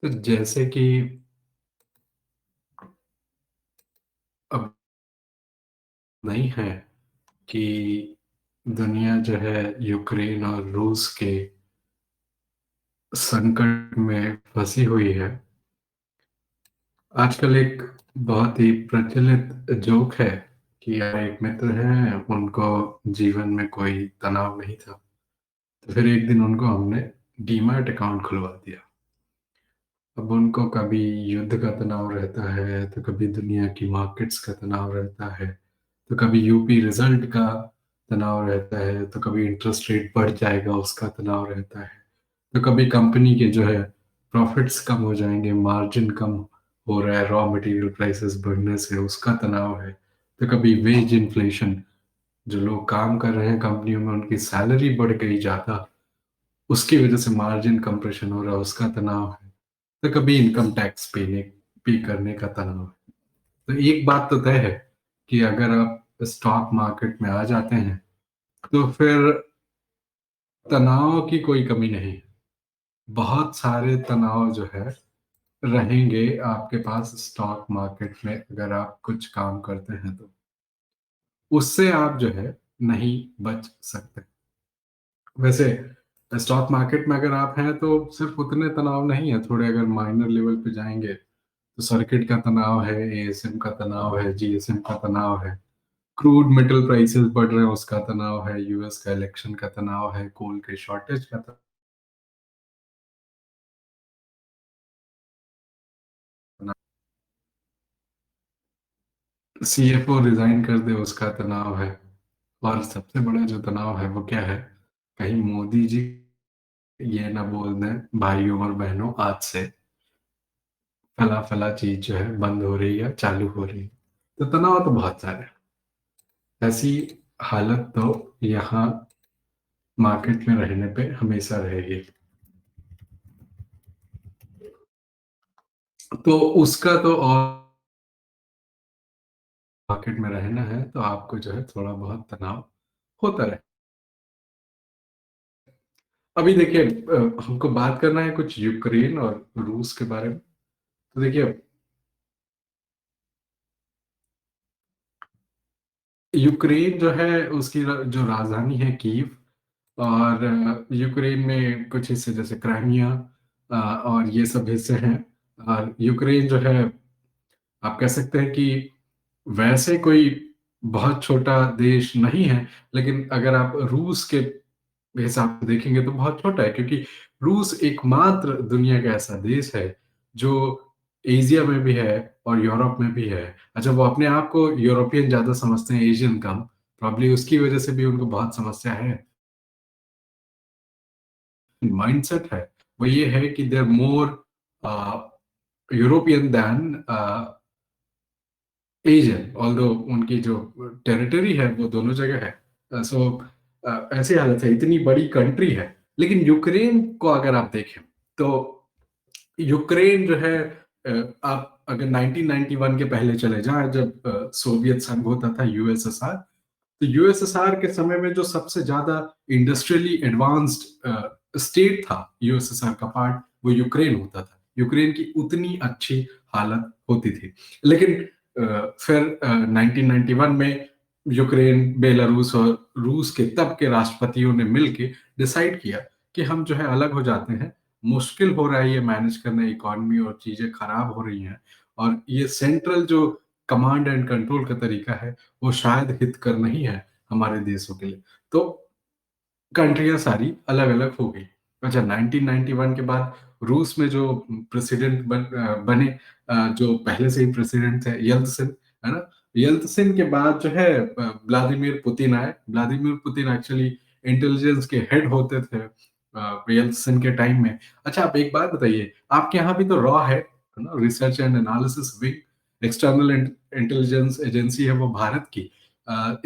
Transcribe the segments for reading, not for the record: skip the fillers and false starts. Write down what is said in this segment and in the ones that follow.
तो जैसे कि अब नहीं है कि दुनिया जो है यूक्रेन और रूस के संकट में फंसी हुई है। आजकल एक बहुत ही प्रचलित जोक है कि यार एक मित्र हैं, उनको जीवन में कोई तनाव नहीं था, तो फिर एक दिन उनको हमने डीमैट अकाउंट खुलवा दिया। अब उनको कभी युद्ध का तनाव रहता है, तो कभी दुनिया की मार्केट्स का तनाव रहता है, तो कभी यूपी रिजल्ट का तनाव रहता है, तो कभी इंटरेस्ट रेट बढ़ जाएगा उसका तनाव रहता है, तो कभी कंपनी के जो है प्रॉफिट्स कम हो जाएंगे, मार्जिन कम हो रहा है रॉ मटेरियल प्राइसेस बढ़ने से, उसका तनाव है। तो कभी वेज इन्फ्लेशन, जो लोग काम कर रहे हैं कंपनियों में उनकी सैलरी बढ़ गई ज्यादा, उसकी वजह से मार्जिन कंप्रेशन हो रहा है, उसका तनाव है। तो कभी इनकम टैक्स पे करने का तनाव है। तो एक बात तो तय है कि अगर आप स्टॉक मार्केट में आ जाते हैं तो फिर तनाव की कोई कमी नहीं है। बहुत सारे तनाव जो है रहेंगे आपके पास स्टॉक मार्केट में, अगर आप कुछ काम करते हैं तो उससे आप जो है नहीं बच सकते। वैसे स्टॉक मार्केट में अगर आप हैं तो सिर्फ उतने तनाव नहीं है, थोड़े अगर माइनर लेवल पे जाएंगे तो सर्किट का तनाव है, एएसएम का तनाव है, जीएसएम का तनाव है, क्रूड मेटल प्राइसेस बढ़ रहे हैं उसका तनाव है, यूएस का इलेक्शन का तनाव है, कोल के शॉर्टेज का तनाव, सीएफओ रिजाइन कर दे उसका तनाव है। और सबसे बड़ा जो तनाव है वो क्या है, कहीं मोदी जी ये ना बोल दें भाइयों और बहनों आज से फला फला चीज जो है बंद हो रही है, चालू हो रही है। तो तनाव तो बहुत सारे हैं। ऐसी हालत तो यहाँ मार्केट में रहने पे हमेशा रहेगी। तो उसका तो और मार्केट में रहना है तो आपको जो है थोड़ा बहुत तनाव होता रहे। अभी देखिए, हमको बात करना है कुछ यूक्रेन और रूस के बारे में। तो देखिए, यूक्रेन जो है उसकी जो राजधानी है कीव, और यूक्रेन में कुछ हिस्से जैसे क्राइमिया और ये सब हिस्से हैं। और यूक्रेन जो है आप कह सकते हैं कि वैसे कोई बहुत छोटा देश नहीं है, लेकिन अगर आप रूस के हिसाब से देखेंगे तो बहुत छोटा है, क्योंकि रूस एकमात्र दुनिया का ऐसा देश है जो एशिया में भी है और यूरोप में भी है। अच्छा, वो अपने आप को यूरोपियन ज्यादा समझते हैं, एशियन कम, प्रॉब्ली उसकी वजह से भी उनको बहुत समस्या है। माइंडसेट है वो ये है कि they are more European than Asian, although उनकी जो टेरिटरी है वो दोनों जगह है। सो ऐसी हालत है, इतनी बड़ी कंट्री है। लेकिन यूक्रेन को अगर आप देखें तो यूक्रेन जो है, आप अगर 1991 के पहले चले जाएं, जब सोवियत संघ होता था, यूएसएसआर, तो यूएसएसआर के समय में जो सबसे ज्यादा इंडस्ट्रियली एडवांस्ड स्टेट था यूएसएसआर का पार्ट, वो यूक्रेन होता था। यूक्रेन की उतनी अच्छी हालत होती थी। लेकिन फिर 1991 में यूक्रेन, बेलारूस और रूस के तब के राष्ट्रपतियों ने मिलकर डिसाइड किया कि हम जो है अलग हो जाते हैं। मुश्किल हो रहा है ये मैनेज करना, इकोनॉमी और चीजें खराब हो रही हैं, और ये सेंट्रल जो कमांड एंड कंट्रोल का तरीका है वो शायद हितकर नहीं है हमारे देशों के लिए। तो कंट्रियां सारी अलग अलग हो गई। अच्छा, 1991 के बाद रूस में जो बने, जो पहले से ही प्रेसिडेंट थे, यल्तसिन, है ना। यल्तसिन के बाद जो है व्लादिमीर पुतिन आए। व्लादिमीर पुतिन एक्चुअली इंटेलिजेंस के हेड होते थे यल्तसिन के टाइम में। अच्छा, आप एक बात बताइए, आपके यहाँ भी तो रॉ है ना, research and analysis wing, external intelligence agency है वो भारत की,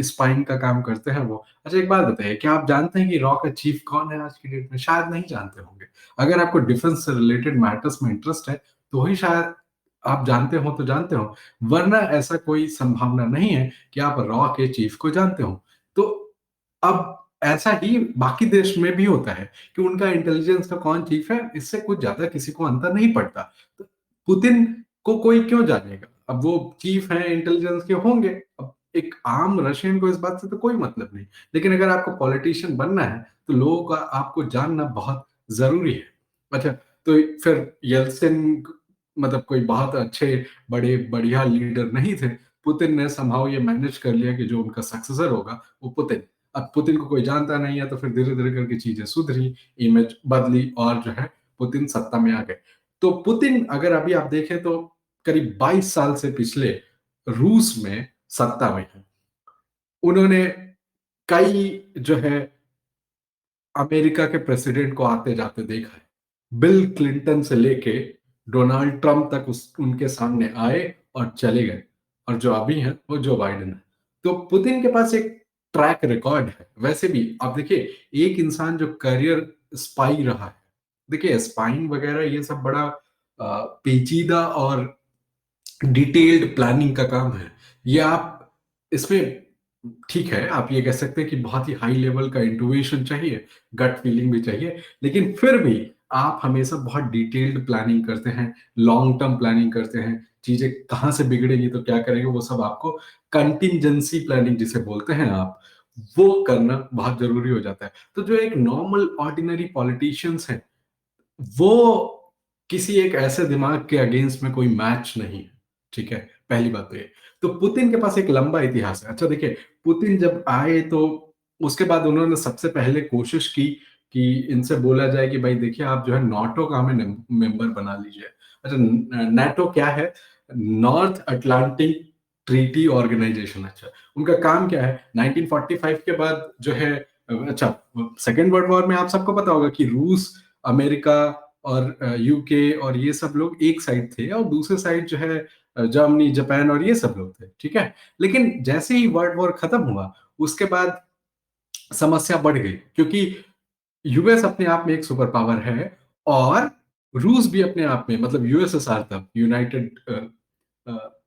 स्पाइंग का काम करते हैं वो। अच्छा, एक बात बताइए, क्या आप जानते हैं कि रॉ का चीफ कौन है आज की डेट में? शायद नहीं जानते होंगे। अगर आपको डिफेंस से रिलेटेड मैटर्स में इंटरेस्ट है तो ही शायद आप जानते हो, तो जानते हो, वरना ऐसा कोई संभावना नहीं है कि आप रॉ के चीफ को जानते हो। तो अब ऐसा ही बाकी देश में भी होता है कि उनका इंटेलिजेंस का कौन चीफ है, इससे कुछ ज़्यादा किसी को अंतर नहीं पड़ता। तो पुतिन को कोई क्यों जानेगा? अब वो चीफ हैं, इंटेलिजेंस के होंगे। अब एक आम रशियन को इस बात से तो कोई मतलब नहीं। लेकिन अगर आपको पॉलिटिशियन बनना है, तो लोगों का आपको जानना बहुत ज़रूरी है। अच्छा, तो फिर येल्त्सिन मतलब कोई बहुत अच्छे, बड़े बढ़िया लीडर नहीं थे। पुतिन ने समहाउ ये मैनेज कर लिया कि जो उनका सक्सेसर होगा, वो पुतिन। अब पुतिन को कोई जानता नहीं है, तो फिर धीरे-धीरे करके चीज़ें सुधरी, इमेज बदली और जो है पुतिन सत्ता में आ गए। तो पुतिन अगर अभी आप देखें तो करीब 22 साल से पिछले रूस में सत्ता में हैं। उन्होंने कई जो है अमेरिका के प्रेसिडेंट को आते-जाते देखा है। बिल क्लिंटन से लेके डोनाल्ड ट्रम्प तक उस उनके सामने आए और चले गए और जो अभी हैं, वो जो बाइडेन है। तो पुतिन के पास एक ट्रैक रिकॉर्ड है। वैसे भी आप देखिए, एक इंसान जो करियर स्पाई रहा है, देखिए स्पाइंग वगैरह ये सब बड़ा पेचीदा और डिटेल्ड प्लानिंग का काम है। ये आप इसमें ठीक है, आप ये कह सकते हैं कि बहुत ही हाई लेवल का इंट्यूशन चाहिए, गट फीलिंग भी चाहिए, लेकिन फिर भी आप हमेशा बहुत डिटेल्ड प्लानिंग करते हैं, लॉन्ग टर्म प्लानिंग करते हैं, चीज़ें कहाँ से बिगड़ेंगी तो क्या करेंगे, वो सब आपको कंटिंजेंसी प्लानिंग जिसे बोलते हैं आप, वो करना बहुत ज़रूरी हो जाता है। तो जो एक नॉर्मल ऑर्डिनरी पॉलिटिशियंस हैं, वो किसी एक ऐसे दिमाग के अगेंस्ट में कोई मैच नहीं है, ठीक है? पहली बात तो ये। तो पुतिन के पास एक लंबा इतिहास है। अच्छा देखिए, पुतिन जब आए तो उसके बाद उन्होंने सबसे पहले कोशिश की कि इनसे बोला जाए कि भाई देखिए आप जो है नाटो का हमें मेंबर बना लीजिए। अच्छा नाटो क्या है? North Atlantic Treaty Organization. अच्छा, उनका काम क्या है? 1945 के बाद जो है अच्छा सेकंड वर्ल्ड वॉर में आप सबको पता होगा कि रूस, अमेरिका और यूके और ये सब लोग एक साइड थे और दूसरे साइड जो है जर्मनी, जापान और ये सब लोग थे, ठीक है? लेकिन जैसे ही वर्ल्ड वॉर खत्म हुआ, उसके बाद समस्या बढ़ गई क्योंकि यूएस अपने आप में एक सुपर पावर है और रूस भी अपने आप में मतलब यूएसएसआर तब यूनाइटेड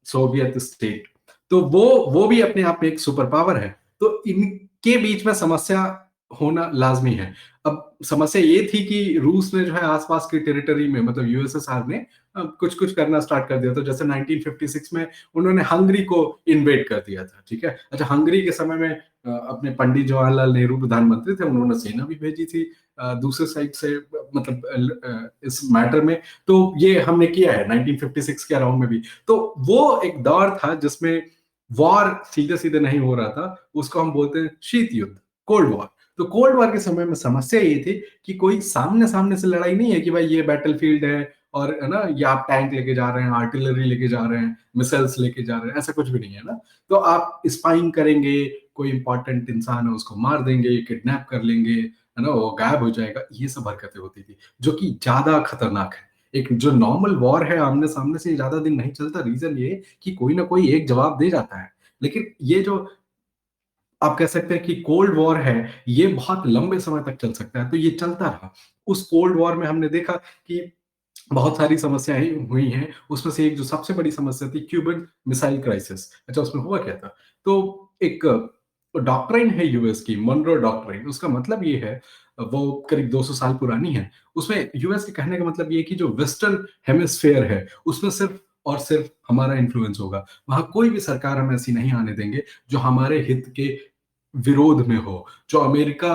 सोवियत स्टेट, तो वो भी अपने आप में एक सुपर पावर है। तो इनके बीच में समस्या होना लाज़मी है। अब समस्या ये थी कि रूस ने जो है आस-पास की टेरिटरी में मतलब यूएसएसआर ने कुछ-कुछ करना स्टार्ट कर दिया था। जैसे 1956 में उन्होंने हंगरी को इन्वेड कर दिया था, ठीक है? अच्छा हंगरी के समय में अपने पंडित जवाहरलाल नेहरू प्रधानमंत्री थे, उन्होंने सेना भी भेजी थी दूसरे साइड से मतलब इस मैटर में। तो ये हमने किया है 1956 के अराउंड में भी। तो वो एक दौर था जिसमें वॉर सीधे-सीधे नहीं हो रहा था, उसको हम बोलते हैं शीत युद्ध, कोल्ड वॉर। तो कोल्ड वॉर के समय में समस्या ये थी कि कोई सामने-सामने से लड़ाई नहीं है कि भाई ये बैटलफील्ड है और है ना, ये आप टैंक लेके जा रहे हैं, आर्टिलरी लेके जा रहे हैं, मिसाइल्स लेके जा रहे हैं, ऐसा कुछ भी नहीं है ना। तो आप स्पाइंग करेंगे, कोई इंपॉर्टेंट इंसान है उसको मार देंगे, किडनैप कर लेंगे, है ना, वो गायब हो जाएगा, ये सब हरकतें होती थी, जो कि ज़्यादा खतरनाक है। एक जो नॉर्मल वॉर है आमने-सामने से ज़्यादा दिन नहीं चलता, रीज़न ये है कि कोई ना कोई एक जवाब दे जाता है। लेकिन ये जो आप कह सकते हैं कि कोल्ड वॉर है, ये बहुत लंबे समय तक चल सकता है, तो ये चलता रहा। उस कोल्ड वॉर में हमने देखा कि बहुत सारी समस्याएँ हुई हैं, उसमें से एक जो सबसे बड़ी समस्या थी क्यूबन मिसाइल क्राइसिस। अच्छा उसमें हुआ क्या था? तो एक डॉक्ट्रिन है यूएस की मोनरो डॉक्ट्रिन, उसका मतलब ये है वो करीब 200 साल पुरानी है। उसमें यूएस के कहने का मतलब ये है कि जो वेस्टर्न हेमिस्फीयर है, उसमें सिर्फ़ और सिर्फ़ हमारा इन्फ्लुएंस होगा। वहाँ कोई भी सरकार हम ऐसी नहीं आने देंगे, जो हमारे हित के विरोध में हो, जो अमेरिका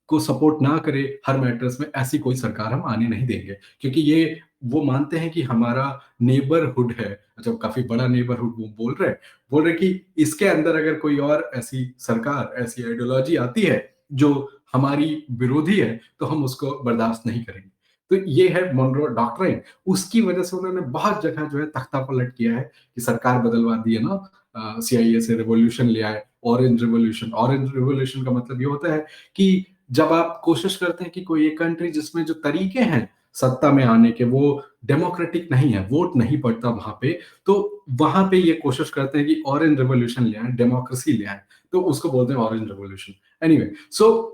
को सपोर्ट ना करे हर मैटर्स में, ऐसी कोई सरकार हम आने नहीं देंगे। क्योंकि ये वो मानते हैं कि हमारा नेबरहुड है, अच्छा काफ़ी बड़ा नेबरहुड वो बोल रहे हैं कि इसके अंदर अगर कोई और ऐसी सरकार, ऐसी आइडियोलॉजी आती है, जो हमारी विरोधी है, तो हम उसको बर्दाश्त नहीं करेंगे। तो ये है मोनरो डॉक्ट्रिन, उसकी वजह से उन्होंने बहुत जगह जो है तख्ता-पलट किया है कि सरकार बदलवा दी है ना, सीआईए से रिवॉल्यूशन ले आए, ऑरेंज रिवॉल्यूशन। ऑरेंज रिवॉल्यूशन का मतलब ये होता है कि जब आप कोशिश करते हैं कि कोई एक कंट्री जिसमें जो तरीके हैं सत्ता में आने के वो डेमोक्रेटिक नहीं है, वोट नहीं पड़ता वहाँ पे, तो वहाँ पे ये कोशिश करते हैं कि ऑरेंज रिवॉल्यूशन ले आएँ, डेमोक्रेसी ले आएँ, तो उसको बोलते हैं orange revolution. Anyway, so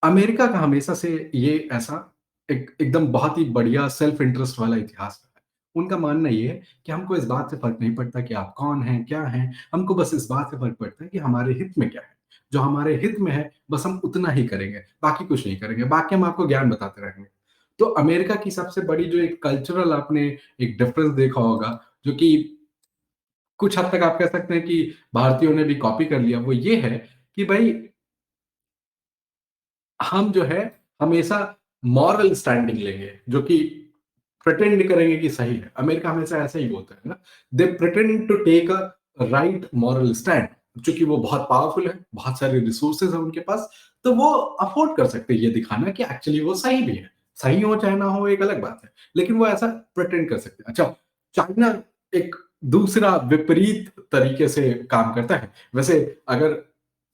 America का हमेशा से ये ऐसा एक एकदम बहुत ही बढ़िया सेल्फ इंटरेस्ट वाला इतिहास रहा है। उनका मानना ये है कि हमको इस बात से फ़र्क नहीं पड़ता कि आप कौन हैं, क्या हैं, हमको बस इस बात से फ़र्क पड़ता है कि हमारे हित में क्या है। जो हमारे हित में है, बस हम उतना ही करेंगे, बाकी कुछ नहीं करेंगे, बाकी हम आपको ज्ञान बताते रहेंगे। तो अमेरिका की सबसे बड़ी जो एक कल्चरल आपने एक डिफरेंस देखा होगा, जो कि कुछ हद तक आप कह सकते हैं कि भारतीयों ने भी कॉपी कर लिया, वो ये है कि भई हम जो है हमेशा मॉरल स्टैंडिंग लेंगे, जो कि प्रिटेंड करेंगे कि सही है। अमेरिका हमेशा ऐसा ही बोलता है ना, they pretend to take a right moral stand. चूंकि वो बहुत पावरफुल है, बहुत सारे रिसोर्सेज है उनके पास, तो वो अफोर्ड कर सकते हैं ये दिखाना कि एक्चुअली वो सही भी है। सही हो चाहे ना हो एक अलग बात है, लेकिन वो ऐसा प्रिटेंड कर सकते हैं। अच्छा, चाइना एक दूसरा विपरीत तरीके से काम करता है। वैसे अगर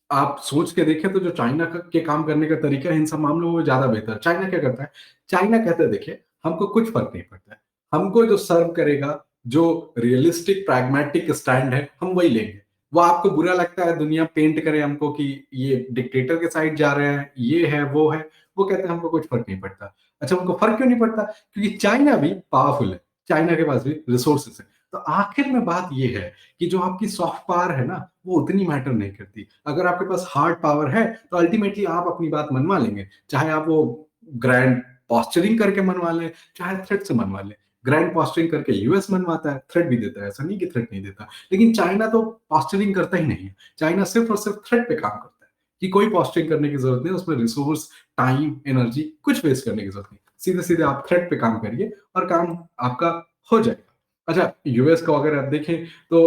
आप सोच के देखें तो जो चाइना के काम करने का तरीका है इन सब मामलों में ज्यादा बेहतर है। चाइना क्या करता है? चाइना कहता है देखिए, हमको कुछ फर्क नहीं पड़ता है, हमको जो सर्व करेगा, जो रियलिस्टिक प्रैग्मेटिक स्टैंड है, हम वही लेंगे। वो आपको बुरा लगता है दुनिया पेंट करे हमको कि ये डिक्टेटर के साइड जा रहे हैं, ये है वो है, वो कहते हैं हमको कुछ फर्क नहीं पड़ता। अच्छा, उनको फर्क क्यों नहीं पड़ता? क्योंकि चाइना भी पावरफुल है, चाइना के पास भी रिसोर्सेस है। तो आखिर में बात ये है कि जो आपकी सॉफ्ट पावर है ना, वो उतनी मैटर नहीं करती। अगर आपके पास हार्ड पावर है, तो अल्टीमेटली आप अपनी बात मनवा लेंगे, चाहे आप वो ग्रैंड पोस्चरिंग करके मनवा लें, चाहे थ्रेट से मनवा लें। ग्रैंड पोस्चरिंग करके यूएस मनवाता है, थ्रेट भी देता है, ऐसा नहीं कि थ्रेट नहीं देता। लेकिन चाइना तो पोस्चरिंग करता ही नहीं है। चाइना सिर्फ और सिर्फ थ्रेट पे काम करता है कि कोई पोस्चरिंग करने की जरूरत नहीं, उसमें रिसोर्स, टाइम, एनर्जी कुछ वेस्ट करने की जरूरत नहीं। सीधे सीधे आप थ्रेट पे काम करिए और काम आपका हो जाएगा। अच्छा, यूएस का अगर आप देखें तो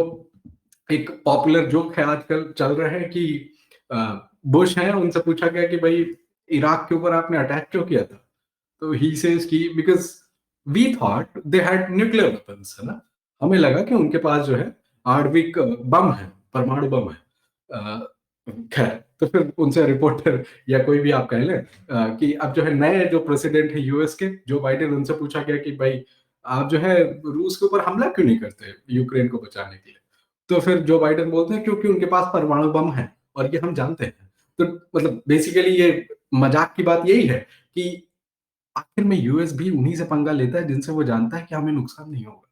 एक पॉपुलर जोक है आजकल चल रहा है कि बुश है, उनसे पूछा गया कि भाई इराक के ऊपर आपने अटैक क्यों किया था? तो ही सेज कि because we thought they had nuclear weapons, है ना, हमें लगा कि उनके पास जो है आणविक बम है, परमाणु बम है। खैर, तो फिर उनसे रिपोर्टर या कोई भी आप कह लें कि अब जो है नए जो प्रेसिडेंट है यूएस के, जो बाइडेन, उनसे पूछा गया कि भाई आप जो है रूस के ऊपर हमला क्यों नहीं करते यूक्रेन को बचाने के लिए? तो फिर जो बाइडेन बोलते हैं क्योंकि उनके पास परमाणु बम है और ये हम जानते हैं। तो मतलब बेसिकली ये मजाक की बात यही है कि आखिर में यूएस भी उन्हीं से पंगा लेता है जिनसे वो जानता है कि हमें नुकसान नहीं होगा।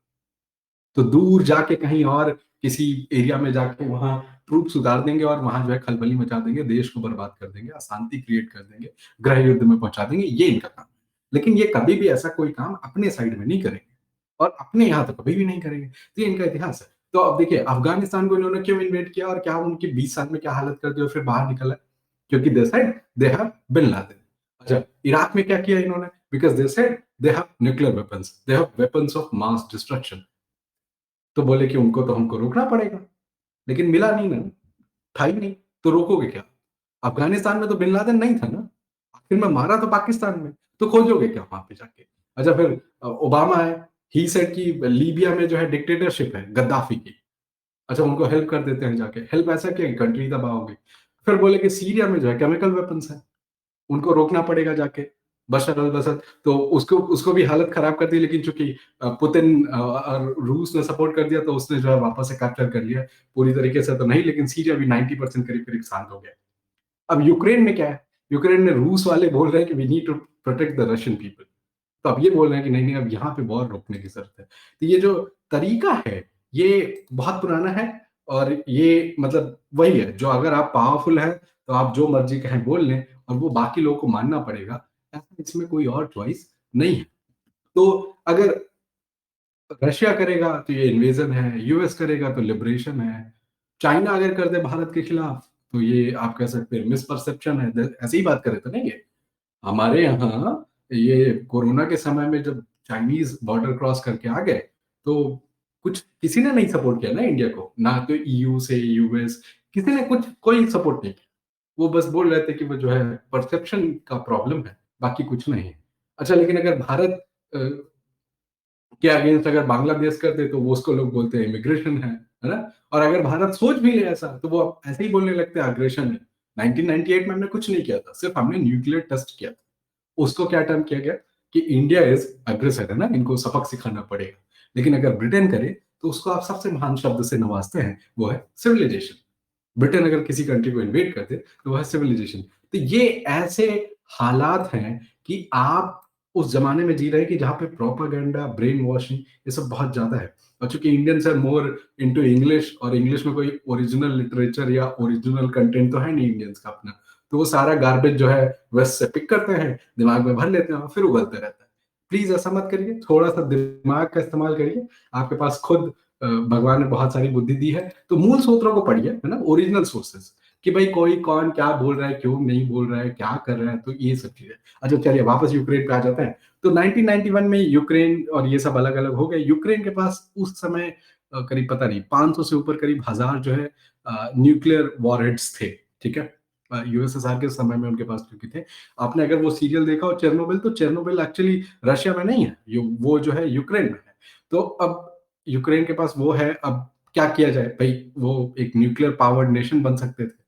तो दूर जाके कहीं और किसी एरिया में जाके वहां ट्रूप्स उतार देंगे और वहां जो है खलबली मचा देंगे, देश को बर्बाद कर देंगे, अशांति क्रिएट कर देंगे, गृह युद्ध में पहुंचा देंगे, ये इनका काम है। लेकिन ये कभी भी ऐसा कोई काम अपने साइड में नहीं करेंगे और अपने यहाँ तो कभी भी नहीं करेंगे। तो ये इनका इतिहास है। तो अब देखिए अफगानिस्तान को इन्होंने क्यों इन्वेट किया और क्या उनकी 20 साल में क्या हालत कर दी और फिर बाहर निकला? क्योंकि they said they have bin Laden. अच्छा, इराक में क्या किया इन्होंने? Because they said they have nuclear weapons, they have weapons of mass destruction. तो बोले कि उनको तो हमको रोकना पड़ेगा, लेकिन मिला नहीं ना, था ही नहीं, तो रोकोगे क्या? अफगानिस्तान में तो बिन लादेन नहीं था ना, आखिर में मारा तो पाकिस्तान में, तो खोजोगे क्या वहां पे जाके? अच्छा, फिर ओबामा है, ही सेड कि लीबिया में जो है डिक्टेटरशिप है गद्दाफी की। अच्छा, उनको हेल्प कर देते हैं जाके, हेल्प ऐसा क्या कंट्री तबाह होगी। फिर बोले कि सीरिया में जो है केमिकल वेपन्स है, उनको रोकना पड़ेगा जाके, बशर अल असद। तो उसको उसको भी हालत खराब कर दी, लेकिन चूंकि पुतिन और रूस ने सपोर्ट कर दिया, तो उसने जो है वापस से कैप्चर कर लिया। पूरी तरीके से तो नहीं, लेकिन सीरिया भी 90% करीब करीब शांत हो गया। अब यूक्रेन में क्या है? यूक्रेन में रूस वाले बोल रहे हैं कि we need to protect the Russian people. तो अब ये बोल रहे हैं कि नहीं नहीं, अब यहाँ पे वॉर रोकने की जरूरत है। तो ये जो तरीका है, ये बहुत पुराना है। और ये मतलब वही है, जो अगर आप पावरफुल है तो आप जो मर्जी कहें बोल लें और वो बाकी लोगों को मानना पड़ेगा, ऐसा इसमें कोई और चॉइस नहीं है। तो अगर रशिया करेगा तो ये इन्वेजन है, यूएस करेगा तो लिबरेशन है, चाइना अगर कर दे भारत के खिलाफ तो ये आप कह सकते हैं मिसपरसेप्शन है। ऐसे ही बात करे तो नहीं है। हमारे यहाँ ये कोरोना के समय में जब चाइनीज बॉर्डर क्रॉस करके आ गए, तो कुछ किसी ने नहीं सपोर्ट किया ना इंडिया को, ना तो ईयू से यूएस, किसी ने कुछ कोई सपोर्ट नहीं किया। वो बस बोल रहे थे कि वो जो है परसेप्शन का प्रॉब्लम है, बाकी कुछ नहीं है। अच्छा, लेकिन अगर भारत के अगेंस्ट अगर बांग्लादेश कर दे तो वो उसको लोग बोलते हैं इमिग्रेशन है ना? और अगर भारत सोच भी ले ऐसा तो वो ऐसे ही बोलने लगते हैं अग्रेशन है। 1998 में हमने कुछ नहीं किया था, सिर्फ हमने न्यूक्लियर टेस्ट किया था। उसको क्या टर्म किया गया कि इंडिया इज अग्रेसर, है ना, इनको सबक सिखाना पड़ेगा। लेकिन अगर ब्रिटेन करे तो उसको आप सबसे महान शब्द से नवाजते हैं, वो है सिविलाइजेशन। ब्रिटेन अगर किसी कंट्री को इन्वेट कर दे तो वह है सिविलाइजेशन। तो ये ऐसे हालात हैं कि आप उस जमाने में जी रहे हैं कि जहां पे प्रोपागेंडा, ब्रेन वॉशिंग, ये सब बहुत ज्यादा है। और चूँकि Indians are more into English और इंग्लिश में कोई ओरिजिनल लिटरेचर या ओरिजिनल कंटेंट तो है नहीं इंडियंस का अपना। तो वो सारा गार्बेज जो है वेस्ट से पिक करते हैं, दिमाग में भर लेते हैं और फिर उगलते रहता है। प्लीज़ ऐसा मत करिए, थोड़ा-सा दिमाग का इस्तेमाल करिए। आपके पास खुद भगवान ने बहुत सारी बुद्धि दी है, तो मूल सूत्रों को पढ़िए, है ना? ओरिजिनल सोर्सेज़ कि भाई कोई कौन क्या बोल रहा है, क्यों नहीं बोल रहा है, क्या कर रहा है, तो ये सब चीज़ें। अच्छा चलिए वापस यूक्रेन पे आ जाते हैं। तो 1991 में यूक्रेन और ये सब अलग-अलग हो गए। यूक्रेन के पास उस समय करीब पता नहीं 500 से ऊपर करीब 1000 जो है न्यूक्लियर वॉरहेड्स थे, ठीक है? यूएसएसआर के समय में उनके पास क्योंकि थे। आपने अगर वो सीरियल देखा हो चेर्नोबिल, तो चेर्नोबिल एक्चुअली रशिया में नहीं है, वो जो है यूक्रेन में है। तो अब यूक्रेन के पास वो है, अब क्या किया जाए? भई वो एक न्यूक्लियर पावर्ड नेशन बन सकते थे।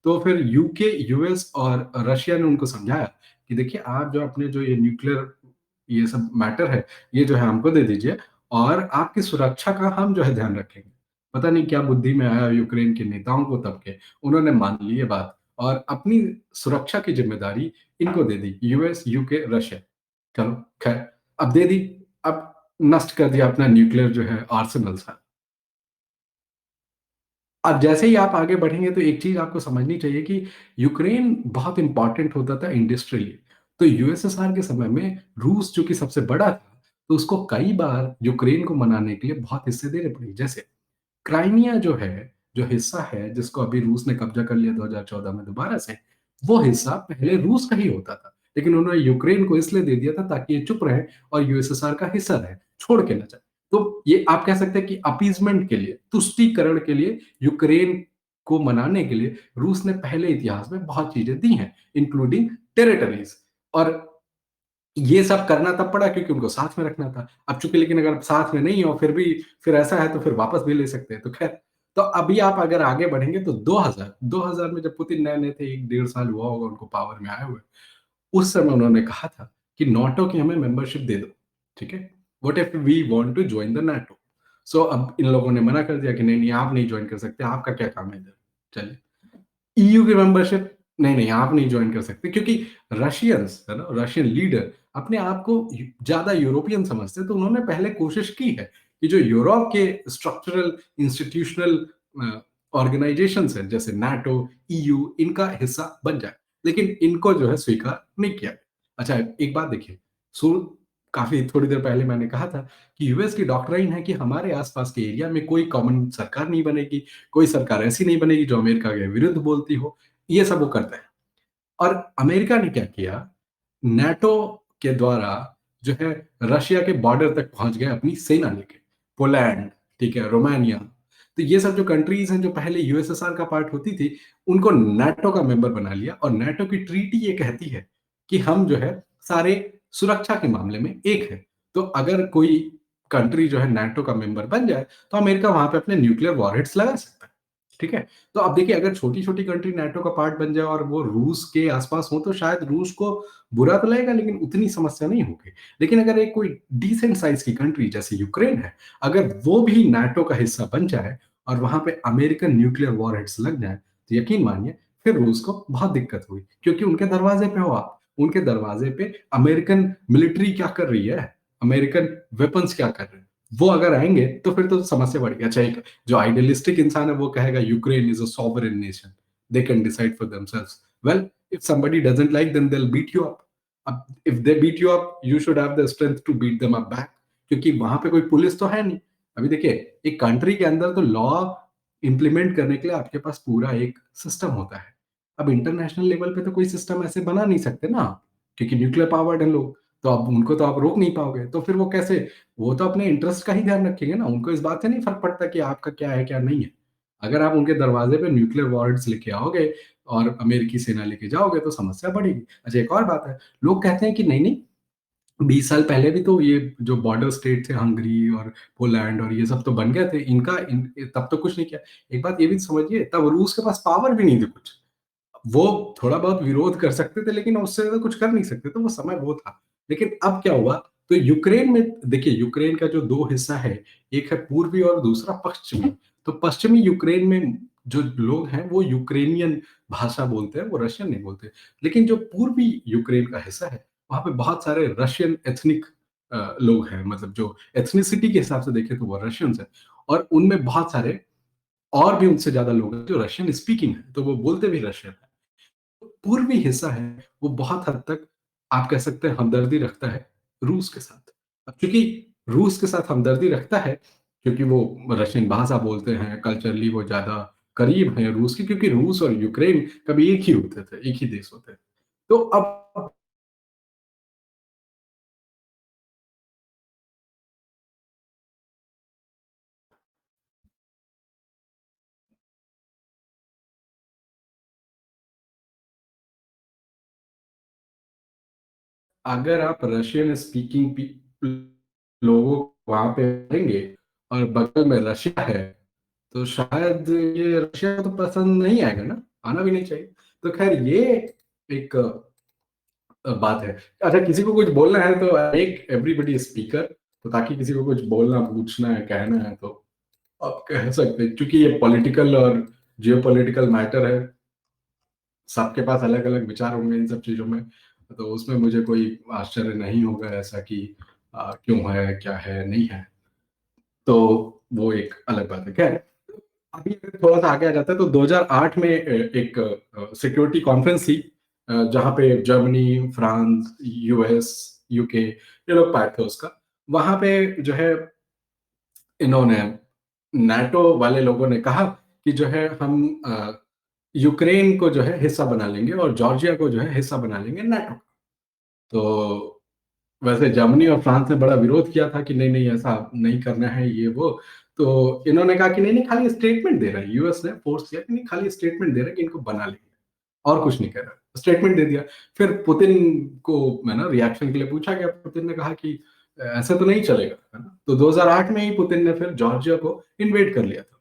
तो फिर यूके, यूएस और रशिया ने उनको समझाया कि देखिए आप जो अपने जो ये न्यूक्लियर ये सब मैटर है, ये जो है हमको दे दीजिए और आपकी सुरक्षा का हम जो है ध्यान रखेंगे। पता नहीं क्या बुद्धि में आया यूक्रेन के नेताओं को तब के, उन्होंने मान ली ये बात और अपनी सुरक्षा की ज़िम्मेदारी इनको दे दी, यूएस, यूके, रशिया। चलो खैर, अब दे दी, अब नष्ट कर दिया अपना न्यूक्लियर जो है आर्सेनल सारा। अब जैसे ही आप आगे बढ़ेंगे तो एक चीज़ आपको समझनी चाहिए कि यूक्रेन बहुत इम्पोर्टेंट होता था इंडस्ट्रियली। तो यूएसएसआर के समय में रूस चूँकि सबसे बड़ा था, तो उसको कई बार यूक्रेन को मनाने के लिए बहुत हिस्से देने पड़े। जैसे क्राइमिया जो है, जो हिस्सा है जिसको अभी रूस ने कब्जा कर लिया 2014 में दोबारा से, वो हिस्सा पहले रूस का ही होता था। लेकिन उन्होंने यूक्रेन को इसलिए दे दिया था ताकि ये चुप रहे और यूएसएसआर का हिस्सा रहे, छोड़ के ना जाए। तो ये आप कह सकते हैं कि अपीज़मेंट के लिए, तुष्टीकरण के लिए यूक्रेन को मनाने के लिए रूस ने पहले इतिहास में बहुत चीज़ें दी हैं, इंक्लूडिंग टेरिटरीज़ और ये सब करना तब पड़ा क्योंकि उनको साथ में रखना था। अब चूँकि लेकिन अगर साथ में नहीं हो फिर ऐसा है तो फिर वापस भी ले सकते हैं। तो ख़ैर, तो अभी आप अगर आगे बढ़ेंगे तो 2000 में जब पुतिन नए-नए थे 1 डेढ़ साल हुआ होगा उनको पावर में आए हुए, उस समय उन्होंने कहा था कि नाटो की हमें मेंबरशिप दे दो, ठीक है? What if we want to join the NATO? So अब इन लोगों ने मना कर दिया कि नहीं, नहीं आप नहीं जॉइन कर सकते, आपका क्या काम है इधर? चलिए। ईयू की मेंबरशिप नहीं, नहीं आप नहीं जॉइन कर सकते क्योंकि रशियंस है ना, रशियन लीडर अपने आप को ज़्यादा यूरोपियन समझते हैं, तो उन्होंने पहले कोशिश की है कि जो यूरोप के स्ट्रक्चरल इंस्टीट्यूशनल ऑर्गेनाइजेशंस हैं जैसे नाटो, ईयू इनका हिस्सा बन जाए, लेकिन इनको जो है स्वीकार नहीं किया। अच्छा एक बात देखिए, सो काफ़ी थोड़ी देर पहले मैंने कहा था कि यूएस की डॉक्ट्राइन है कि हमारे आस-पास के एरिया में कोई कॉमन सरकार नहीं बनेगी, कोई सरकार ऐसी नहीं बनेगी जो अमेरिका के विरुद्ध बोलती हो, ये सब वो करते हैं। और अमेरिका ने क्या किया, नाटो के द्वारा जो है रशिया के बॉर्डर तक पहुँच गए अपनी सेना लेके। पोलैंड, ठीक है, रोमानिया, तो ये सब जो कंट्रीज़ हैं जो पहले यूएसएसआर का पार्ट होती थी, उनको नाटो का मेंबर बना लिया और नाटो की ट्रीटी ये कहती है कि हम जो है सारे सुरक्षा के मामले में एक हैं। तो अगर कोई कंट्री जो है नाटो का मेंबर बन जाए, तो अमेरिका वहाँ पे अपने न्यूक्लियर वॉरहेड्स लगा सकता है। ठीक है? तो अब देखिए अगर छोटी-छोटी कंट्री नाटो का पार्ट बन जाए और वो रूस के आस-पास हो तो शायद रूस को बुरा तो लगेगा लेकिन उतनी समस्या नहीं होगी। लेकिन अगर एक कोई डिसेंट साइज़ की कंट्री जैसे यूक्रेन है, अगर वो भी नाटो का हिस्सा बन जाए और वहाँ पे अमेरिकन न्यूक्लियर वॉरहेड्स लग जाएँ, तो यकीन मानिए फिर रूस को बहुत दिक्कत होगी क्योंकि उनके दरवाज़े पे हो आप। उनके दरवाज़े पे अमेरिकन मिलिट्री क्या कर रही है, अमेरिकन वेपन्स क्या कर रहे हैं, वो अगर आएँगे तो फिर तो समस्या बढ़ेगी। अच्छा एक जो आइडियलिस्टिक इंसान है वो कहेगा Ukraine is a sovereign nation, they can decide for themselves. Well, if somebody doesn't like them they will beat you up. अब if they beat you up, you should have the strength to beat them up back क्योंकि वहाँ पे कोई police तो है नहीं। अभी देखिए, एक कंट्री के अंदर तो लॉ इम्प्लीमेंट करने के लिए आपके पास पूरा एक सिस्टम होता है। अब इंटरनेशनल लेवल पे तो कोई सिस्टम ऐसे बना नहीं सकते ना आप, क्योंकि न्यूक्लियर पावर्ड हैं लोग, तो अब उनको तो आप रोक नहीं पाओगे। तो फिर वो कैसे वो तो अपने इंटरेस्ट का ही ध्यान रखेंगे ना, उनको इस बात से नहीं फ़र्क पड़ता कि आपका क्या है, क्या नहीं है। अगर आप उनके दरवाज़े पे न्यूक्लियर वॉरेंट्स लेके आओगे और अमेरिकी सेना लेके जाओगे तो समस्या बढ़ेगी। अच्छा एक और बात है, लोग कहते हैं कि नहीं-नहीं 20 साल पहले भी तो ये जो बॉर्डर स्टेट थे हंगरी और पोलैंड और ये सब तो बन गए थे, इनका इन तब तो कुछ नहीं किया। एक बात ये भी समझिए तब रूस के पास पावर भी नहीं थी कुछ। वो थोड़ा बहुत विरोध कर सकते थे लेकिन उससे ज़्यादा कुछ कर नहीं सकते, तो वो समय वो था। लेकिन अब क्या हुआ, तो यूक्रेन में देखिए यूक्रेन का जो 2 हिस्सा है, एक है पूर्वी और दूसरा पश्चिमी। तो पश्चिमी यूक्रेन में जो लोग हैं वो यूक्रेनियन भाषा बोलते हैं, वो रशियन नहीं बोलते। लेकिन जो पूर्वी यूक्रेन का हिस्सा है, वहाँ पे बहुत सारे रशियन एथनिक लोग हैं, मतलब जो एथनिसिटी के हिसाब से देखें तो वो रशियंस हैं, और उनमें बहुत सारे और भी उनसे ज़्यादा लोग हैं जो रशियन स्पीकिंग है, तो वो बोलते भी रशियन है। पूर्वी हिस्सा है, वो बहुत हद तक आप कह सकते हैं हमदर्दी रखता है रूस के साथ। अब चूँकि रूस के साथ हमदर्दी रखता है, क्योंकि वो रशियन भाषा बोलते हैं, कल्चरली वो ज़्यादा करीब हैं रूस के, क्योंकि रूस और यूक्रेन कभी एक ही होते थे, एक ही देश होते थे। तो अब अगर आप रशियन स्पीकिंग लोगों को वहाँ पे रहेंगे और बगल में रशिया है, तो शायद ये रशिया को तो पसंद नहीं आएगा ना, आना भी नहीं चाहिए। तो खैर ये एक बात है। अच्छा, किसी को कुछ बोलना है तो मेक एवरीबॉडी स्पीकर, तो ताकि किसी को कुछ बोलना, पूछना है, कहना है तो आप कह सकते हैं। क्योंकि ये पॉलिटिकल और जियोपॉलिटिकल मैटर है, सबके पास अलग-अलग विचार होंगे इन सब चीज़ों में, तो उसमें मुझे कोई आश्चर्य नहीं होगा ऐसा कि क्यों है, क्या है, नहीं है। तो वो एक अलग बात है। खैर, अभी अगर थोड़ा-सा आगे आ जाता है तो 2008 में एक सिक्योरिटी कॉन्फ्रेंस थी, जहाँ पे जर्मनी, फ्रांस, यूएस, यूके ये लोग पार्ट थे उसका। वहाँ पे जो है इन्होंने नाटो वाले लोगों ने कहा कि जो है हम यूक्रेन को जो है हिस्सा बना लेंगे और जॉर्जिया को जो है हिस्सा बना लेंगे नाटो का। तो वैसे जर्मनी और फ्रांस ने बड़ा विरोध किया था कि नहीं, नहीं ऐसा नहीं करना है ये वो। तो इन्होंने कहा कि नहीं, नहीं खाली स्टेटमेंट दे रहा है, यूएस ने फोर्स किया कि नहीं खाली स्टेटमेंट दे रहा है कि इनको बना लेंगे, और कुछ नहीं कर रहा। स्टेटमेंट दे दिया। फिर पुतिन को मैं ना रिएक्शन के लिए पूछा गया, पुतिन ने कहा कि ऐसा तो नहीं चलेगा, है ना? तो 2008 में ही पुतिन ने फिर जॉर्जिया को इन्वेड कर लिया था।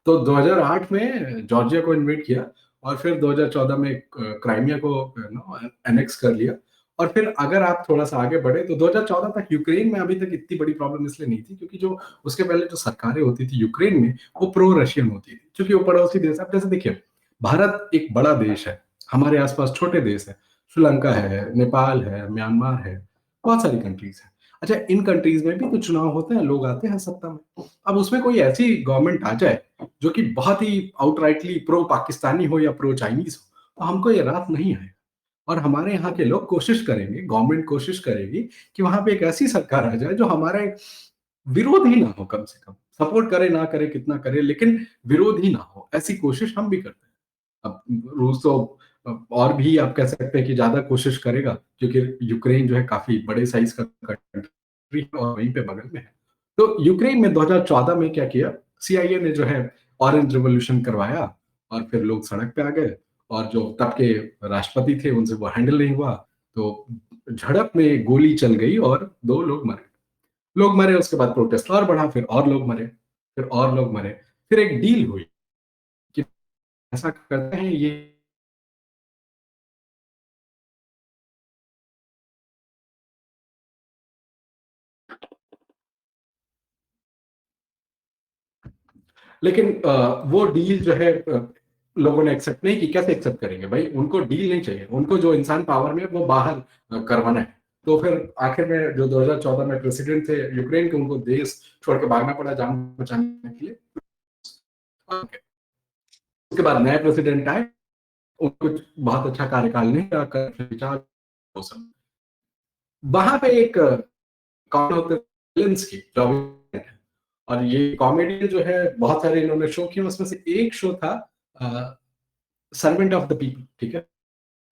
तो 2008 में जॉर्जिया को इन्वेड किया और फिर 2014 में क्राइमिया को एनेक्स कर लिया। और फिर अगर आप थोड़ा-सा आगे बढ़े तो 2014 तक यूक्रेन में अभी तक इतनी बड़ी प्रॉब्लम इसलिए नहीं थी, क्योंकि जो उसके पहले जो सरकारें होती थी यूक्रेन में, वो प्रो रशियन होती थी। क्योंकि वो पड़ोसी देश है। अब जैसे देखिए, भारत एक बड़ा देश है, हमारे आस-पास छोटे देश हैं, श्रीलंका है, नेपाल है, म्यांमार है, बहुत सारी कंट्रीज़ हैं। अच्छा, इन कंट्रीज़ में भी तो चुनाव होते हैं, लोग आते हैं सत्ता में। अब उसमें कोई ऐसी गवर्नमेंट आ जाए, जो कि बहुत ही आउटराइटली प्रो पाकिस्तानी हो या प्रो चाइनीज़ हो, तो हमको ये रात नहीं आएगा। और हमारे यहाँ के लोग कोशिश करेंगे, गवर्नमेंट कोशिश करेगी कि वहाँ पे एक ऐसी सरकार आ जाए जो हमारे विरोध ही ना हो कम से कम। सपोर्ट करे ना करे, कितना करे, लेकिन विरोध ही ना हो, ऐसी कोशिश हम भी करते हैं। अब रूस तो और भी आप कह सकते हैं कि ज़्यादा कोशिश करेगा, क्योंकि यूक्रेन जो है काफ़ी बड़े साइज़ का कंट्री है और वहीं पे बगल में है। तो यूक्रेन में 2014 में क्या किया, सीआईए ने जो है ऑरेंज रिवॉल्यूशन करवाया और फिर लोग सड़क पे आ गए, और जो तब के राष्ट्रपति थे उनसे वो हैंडल नहीं हुआ, तो झड़प में गोली चल गई और 2 लोग मरे। लोग मरे, उसके बाद प्रोटेस्ट और बढ़ा, फिर और लोग मरे, फिर और लोग मरे। फिर एक डील हुई कि ऐसा करते हैं ये, लेकिन वो डील जो है लोगों ने एक्सेप्ट नहीं की। कैसे एक्सेप्ट करेंगे भाई, उनको डील नहीं चाहिए, उनको जो इंसान पावर में है वो बाहर करवाना है। तो फिर आखिर में जो 2014 में प्रेसिडेंट थे यूक्रेन के, उनको देश छोड़ के भागना पड़ा जान बचाने के लिए। उसके बाद नए प्रेसिडेंट आए, उनको बहुत अच्छा कार्यकाल नहीं रहा, विचार वो सब। वहां पे एक कौन होते की, और ये कॉमेडी जो है बहुत सारे इन्होंने शो किए, उसमें से एक शो था सर्वेंट ऑफ द पीपल, ठीक है।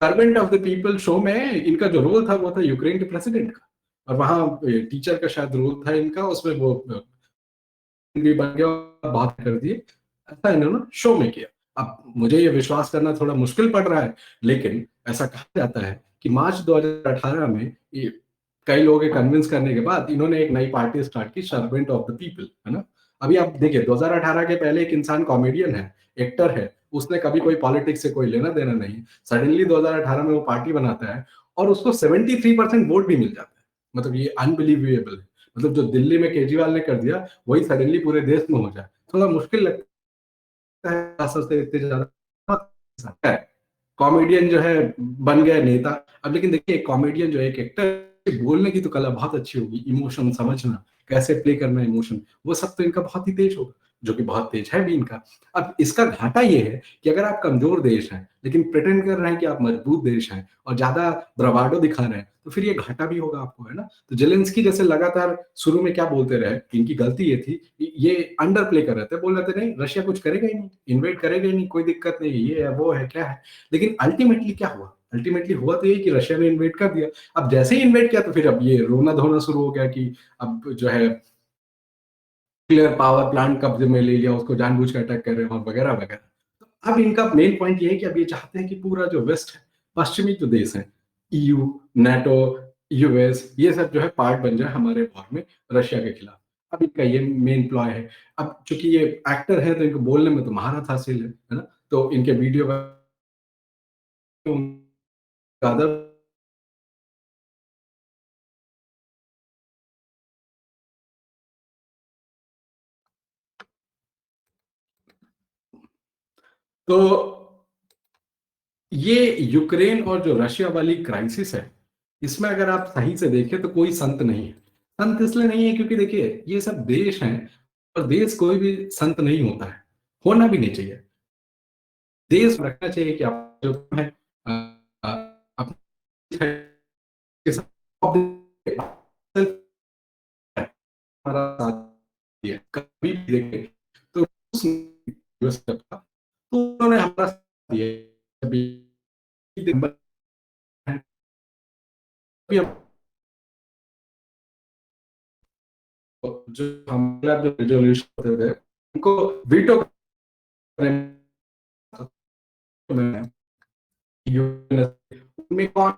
Servant of the people show में इनका जो रोल था वो था यूक्रेन के प्रेसिडेंट का, और वहां टीचर का शायद रोल था इनका, उसमें वो भी बन गया और बात कर दिए। ऐसा इन्होंने शो में किया। अब मुझे ये विश्वास करना थोड़ा मुश्किल पड़ रहा है, लेकिन ऐसा कहा जाता है कि मार्च 2018 में ये कई लोगों के कन्विंस करने के बाद इन्होंने एक नई पार्टी स्टार्ट की, सर्वेंट ऑफ द पीपल, है ना। अभी आप देखिए 2018 के पहले एक इंसान कॉमेडियन है, एक्टर है, उसने कभी कोई पॉलिटिक्स से कोई लेना देना नहीं, सडनली 2018 में वो पार्टी बनाता है और उसको 73% वोट भी मिल जाता है। मतलब ये अनबिलीवेबल है। मतलब जो दिल्ली में केजरीवाल ने कर दिया, वही सडनली पूरे देश में हो जाए, थोड़ा मुश्किल लगता है सोचते इतने ज्यादा। कॉमेडियन जो है बन गया नेता। अब लेकिन देखिए, कॉमेडियन जो है एक एक्टर बोलने की तो कला बहुत अच्छी होगी, इमोशन समझना, कैसे प्ले करना है इमोशन, वो सब तो इनका बहुत ही तेज होगा, जो कि बहुत तेज है भी इनका। अब इसका घाटा ये है कि अगर आप कमज़ोर देश हैं, लेकिन प्रिटेंड कर रहे हैं कि आप मजबूत देश हैं और ज़्यादा ब्रावाडो दिखा रहे हैं, तो फिर ये घाटा भी होगा आपको, है ना? तो ज़ेलेंस्की जैसे लगातार शुरू में क्या बोलते रहे, इनकी गलती ये थी, ये अंडर प्ले कर रहे थे, बोल रहे थे नहीं रशिया कुछ करेगा ही नहीं, इन्वेड करेगा ही नहीं, कोई दिक्कत नहीं है, ये है, वो है, क्या है? लेकिन अल्टीमेटली क्या हुआ? अल्टीमेटली हुआ तो ये कि रशिया ने इन्वेड कर दिया। अब जैसे ही इन्वेड किया तो फिर अब ये रोना-धोना शुरू हो गया कि अब जो है न्यूक्लियर पावर प्लांट कब्जे में ले लिया, उसको जानबूझ के अटैक कर रहे हैं और वगैरह-वगैरह। तो अब इनका मेन पॉइंट ये है कि अब ये चाहते हैं कि पूरा जो वेस्ट है, पश्चिमी जो देश हैं, ईयू, नाटो, यूएस, ये सब जो है पार्ट बन जाए हमारे वॉर में रशिया के खिलाफ। अब इनका ये मेन प्लॉय है। अब चूँकि ये एक्टर हैं तो इनको बोलने में तो महारत हासिल है ना? तो इनके वीडियो ज़्यादा तो ये यूक्रेन और जो रशिया वाली क्राइसिस है, इसमें अगर आप सही से देखें तो कोई संत नहीं है। संत इसलिए नहीं है क्योंकि देखिए ये सब देश हैं और देश कोई भी संत नहीं होता है, होना भी नहीं चाहिए। देश रखना चाहिए कि आप जो है अ अ, अपने के साथ हमारा साथ दिया, कभी भी देखें तो उस तो उन्होंने हमारा साथ दिया कभी कभी हम जो हमारा जो रिज़ॉल्यूशन होते थे, उनको वीटो करने में उनमें कौन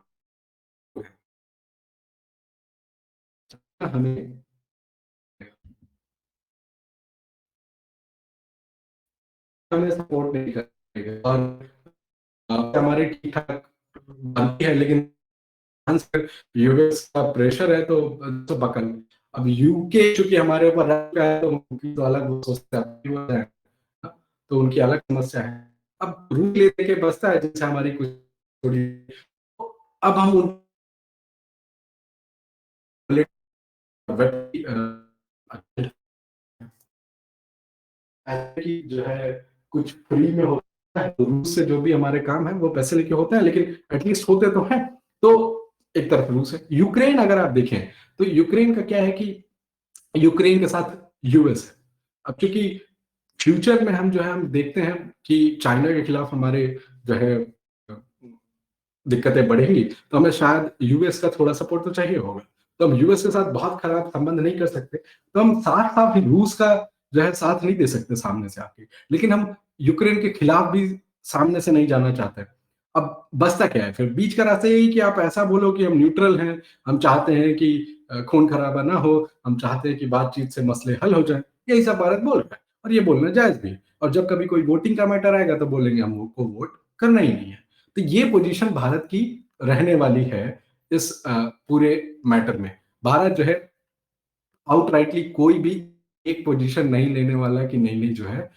हमें हमें सपोर्ट नहीं करेगा और हमारी ठीक-ठाक बनती है लेकिन यूएस का प्रेशर है तो बकल अब यूके चूँकि हमारे ऊपर रह गया है तो उनकी तो अलग वो सोचते हैं तो उनकी अलग समस्या है। अब रूट लेके बसता है जैसे हमारी कुछ थोड़ी अब हम उन कि जो है कुछ फ्री में होता है, तो रूस से जो भी हमारे काम है वो पैसे लेके होते हैं, लेकिन एटलीस्ट होते तो हैं। तो एक तरफ रूस है। यूक्रेन अगर आप देखें, तो यूक्रेन का क्या है कि यूक्रेन के साथ यूएस है। अब चूँकि फ्यूचर में हम जो है हम देखते हैं कि चाइना के खिलाफ हमारे जो है दिक्कतें बढ़ेंगी, तो हमें शायद यूएस का थोड़ा सपोर्ट तो चाहिए होगा। तो हम यूएस के साथ बहुत खराब संबंध नहीं कर सकते, तो हम साफ-साफ रूस का जो है साथ नहीं दे सकते सामने से आके। लेकिन हम यूक्रेन के खिलाफ भी सामने से नहीं जाना चाहते। अब बचता क्या है फिर? बीच का रास्ता यही कि आप ऐसा बोलो कि हम न्यूट्रल हैं, हम चाहते हैं कि खून-खराबा ना हो, हम चाहते हैं कि बातचीत से मसले हल हो जाएँ। यही सब भारत बोल रहा है और ये बोलना जायज़ भी है। और जब कभी कोई वोटिंग का मैटर आएगा तो बोलेंगे हमको वोट करना ही नहीं है। तो ये पोजीशन भारत की रहने वाली है इस पूरे मैटर में। भारत जो है आउटराइटली कोई भी एक पोजीशन नहीं लेने वाला कि नहीं-नहीं जो है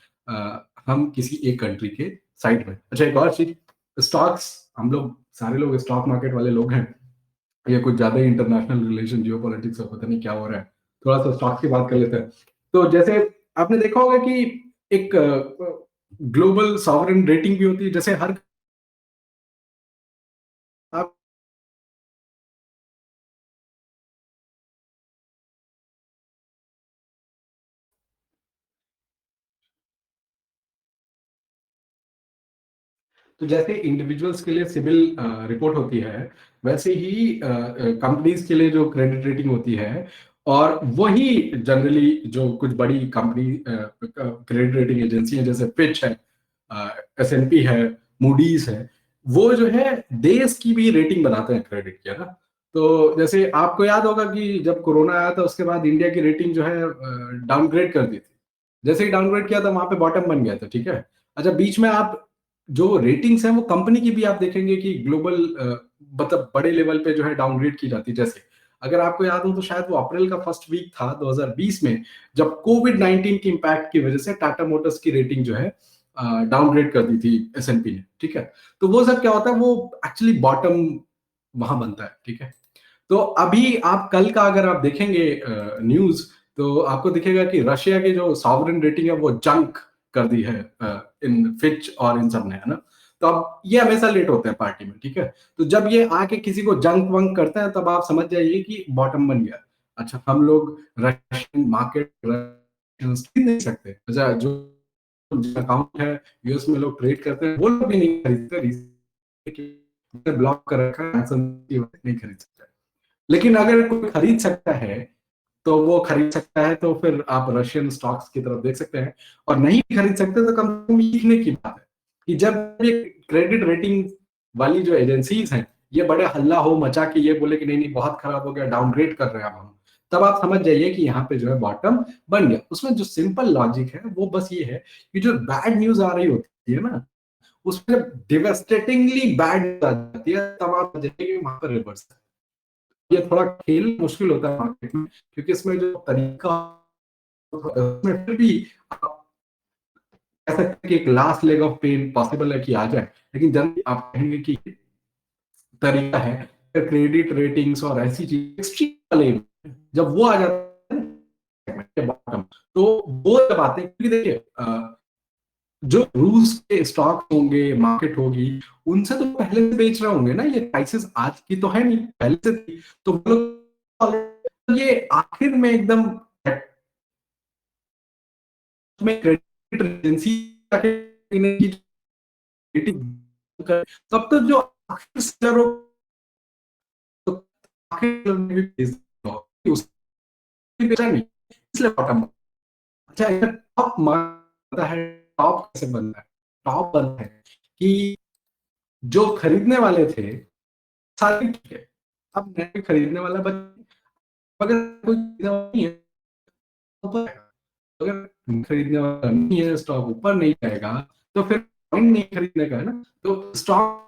हम किसी एक कंट्री के साइड में। अच्छा एक और चीज़ स्टॉक्स हम लोग सारे लोग स्टॉक मार्केट वाले लोग हैं। ये कुछ ज़्यादा ही इंटरनेशनल रिलेशन जियोपॉलिटिक्स और पता नहीं क्या हो रहा है। थोड़ा-सा स्टॉक्स की बात कर लेते हैं। तो जैसे आपने देखा होगा कि एक ग्लोबल सॉवरेन रेटिंग भी होती है जैसे हर आप तो जैसे इंडिविजुअल्स के लिए सिविल रिपोर्ट होती है, वैसे ही कंपनीज़ के लिए जो क्रेडिट रेटिंग होती है और वही जनरली जो कुछ बड़ी कंपनी क्रेडिट रेटिंग एजेंसी है जैसे फिच है एस&पी है, मूडीज़ है, वो जो है देश की भी रेटिंग बनाते हैं क्रेडिट की, है ना? तो जैसे आपको याद होगा कि जब कोरोना आया था उसके बाद इंडिया की रेटिंग जो है डाउनग्रेड कर दी थी। जैसे ही डाउनग्रेड किया था वहाँ पे बॉटम बन गया था, ठीक है? अच्छा बीच में आप जो रेटिंग्स हैं वो कंपनी की भी आप देखेंगे कि ग्लोबल मतलब बड़े लेवल पे जो है डाउनग्रेड की जाती है जैसे अगर आपको याद हो तो शायद वो अप्रैल का फर्स्ट वीक था 2020 में जब कोविड 19 के इम्पैक्ट की वजह से टाटा मोटर्स की रेटिंग जो है डाउनग्रेड कर दी थी एस&पी ने ठीक है तो वो सब क्या होता है वो एक्चुअली बॉटम वहां बनता है ठीक है तो अभी आप कल का अगर आप देखेंगे न्यूज़, तो आपको दिखेगा कि रशिया की जो सॉवरेन रेटिंग है वो जंक कर दी है इन फिच और इन सब ने, है ना? तो अब ये हमेशा लेट होते हैं पार्टी में, ठीक है? तो जब ये आके किसी को जंक-वंक करते हैं तब आप समझ जाइए कि बॉटम बन गया। अच्छा, हम लोग रशियन मार्केट खरीद नहीं सकते। अच्छा, जो अकाउंट है यूएस में लोग ट्रेड करते हैं, वो लोग भी नहीं खरीदते, रीज़न कि ब्लॉक कर रखा है, नहीं खरीद सकते। लेकिन अगर कोई खरीद सकता है, तो वो खरीद सकता है, तो फिर आप रशियन स्टॉक्स की तरफ देख सकते हैं, और नहीं खरीद सकते तो कम से कम सीखने की बात है कि जब ये क्रेडिट रेटिंग वाली जो एजेंसीज हैं, ये बड़े हल्ला हो मचा के ये बोले कि नहीं नहीं बहुत खराब हो गया, डाउनग्रेड कर रहे हैं अब हम, तब आप समझ जाइए कि यहाँ पे जो है बॉटम बन गया। उसमें जो सिंपल लॉजिक है वो बस ये है कि जो बैड न्यूज आ रही होती है ना, उसमें जब डिवेस्टेटिंगली बैड आ जाती है तब आप समझ जाइए कि वहां पर रिवर्स है। ये थोड़ा खेल मुश्किल होता है मार्केट में, क्योंकि इसमें जो तरीका उसमें फिर भी आप कह सकते हैं कि एक last leg of pen possible है कि आ जाए, लेकिन जनरली आप कहेंगे कि तरीका है, क्रेडिट रेटिंग्स और ऐसी चीज एक्सट्रीम वाले जब वो आ जाता है बॉटम, तो वो जब आते हैं, क्योंकि देखिए जो रूल्स के स्टॉक होंगे, मार्केट होगी, उनसे तो पहले से बेच रहे होंगे ना, ये क्राइसिस आज की तो है नहीं, पहले से थी। तो वो लोग ये आखिर में एकदम में क्रेडिट एजेंसी तब तक जो आखिर से तो आखिर में भी भेज दो, उसने बेचा नहीं, इसलिए बॉटम। अच्छा, ये टॉप मानता है, टॉप कैसे बनता है? टॉप बनता है कि जो खरीदने वाले थे सारे ठीक है, अब नए खरीदने वाला अगर कोई खरीदने वाला नहीं है, ऊपर है। अगर खरीदने वाला नहीं है, स्टॉक ऊपर नहीं जाएगा, तो फिर पॉइंट नहीं खरीदने का, है ना? तो स्टॉक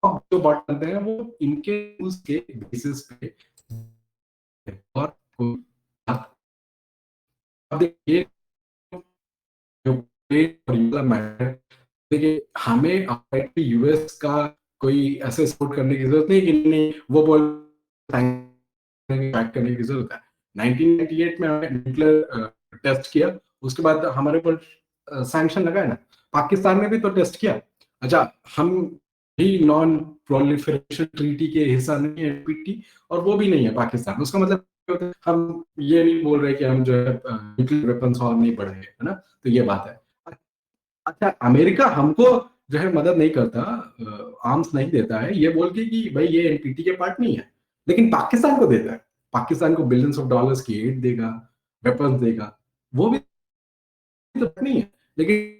जो बॉटम है वो इनके उसके बेसिस पे है। और कोई अब देखिए जो वाला मैटर, देखिए हमें यूएस का कोई ऐसे सपोर्ट करने की जरूरत नहीं कि नहीं वो बोल बैक करने की जरूरत है। 1998 में हमने न्यूक्लियर टेस्ट किया, उसके बाद हमारे ऊपर सैंक्शन लगा है ना, पाकिस्तान ने भी तो टेस्ट किया। अच्छा, हम भी नॉन प्रोलिफरेशन ट्रीटी के हिस्सा नहीं है एनपीटी, और वो भी नहीं है पाकिस्तान, उसका मतलब हम ये नहीं बोल रहे कि हम जो है न्यूक्लियर वेपन्स और नहीं बढ़े, है ना? तो ये बात है। अच्छा, अमेरिका हमको जो है मदद नहीं करता, आर्म्स नहीं देता है ये बोल के कि भाई ये एनपीटी के पार्ट नहीं है, लेकिन पाकिस्तान को देता है। पाकिस्तान को बिलियंस ऑफ डॉलर्स की एड देगा, वेपन्स देगा, वो भी तो नहीं है, लेकिन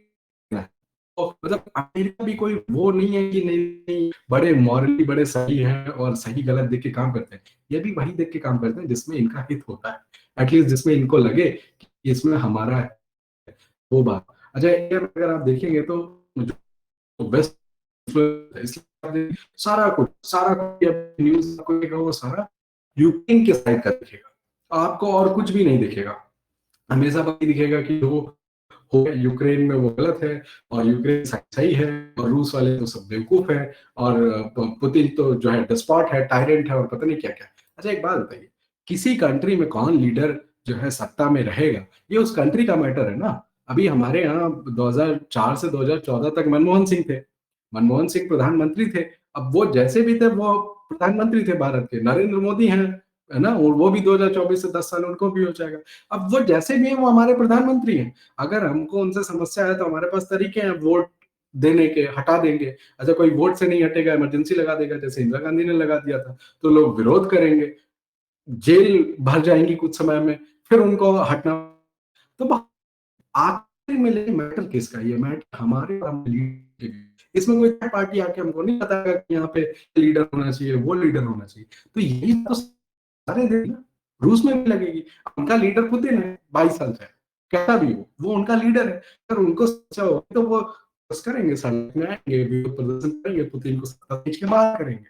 तो मतलब अमेरिका भी कोई वो नहीं है कि नहीं नहीं बड़े मॉरली बड़े सही हैं और सही गलत देख के काम करते हैं। ये भी वही देख के काम करते हैं जिसमें इनका हित होता है, एटलीस्ट जिसमें इनको लगे कि इसमें हमारा है, वो बात। अच्छा, ये अगर आप देखेंगे तो जो बेस्ट सारा कुछ न्यूज आपको दिखेगा, वो सारा यूक्रेन के साइड का दिखेगा, आपको और कुछ भी नहीं दिखेगा। हमेशा वही दिखेगा कि जो हो गया यूक्रेन में वो गलत है, और यूक्रेन सही है, और रूस वाले तो सब बेवकूफ है, और पुतिन तो जो है डिस्पॉट है, टायरेंट है, और पता नहीं क्या क्या। अच्छा, एक बात बताइए, किसी कंट्री में कौन लीडर जो है सत्ता में रहेगा, ये उस कंट्री का मैटर है ना। अभी हमारे यहाँ 2004 से 2014 तक मनमोहन सिंह थे, मनमोहन सिंह प्रधानमंत्री थे। अब वो जैसे भी थे वो प्रधानमंत्री थे भारत के, नरेंद्र मोदी हैं, है ना? और वो भी 2024 से 10 साल उनको भी हो जाएगा। अब वो जैसे भी हैं वो हमारे प्रधानमंत्री हैं। अगर हमको उनसे समस्या है तो हमारे पास तरीके हैं वोट देने के, हटा देंगे। अच्छा, कोई वोट से नहीं हटेगा, इमरजेंसी लगा देगा, जैसे इंदिरा गांधी ने लगा दिया था, तो लोग विरोध करेंगे, जेल भर जाएंगी कुछ समय में, फिर उनको हटना। तो आखिर में लेकिन मैटर किसका, ये मैटर हमारे और हमारे लीडर के। इसमें कोई थर्ड पार्टी आके हमको नहीं बताएगा कि यहाँ पे लीडर होना चाहिए, वो लीडर होना चाहिए। तो यही तो सारे देंगे ना, रूस में भी लगेगी। उनका लीडर पुतिन है 22 साल से, कैसा भी हो वो उनका लीडर है। अगर उनको सोचा हो तो वो बस करेंगे, सड़क में आएंगे, विरोध प्रदर्शन करेंगे, पुतिन को सत्ता खींच के बाहर करेंगे।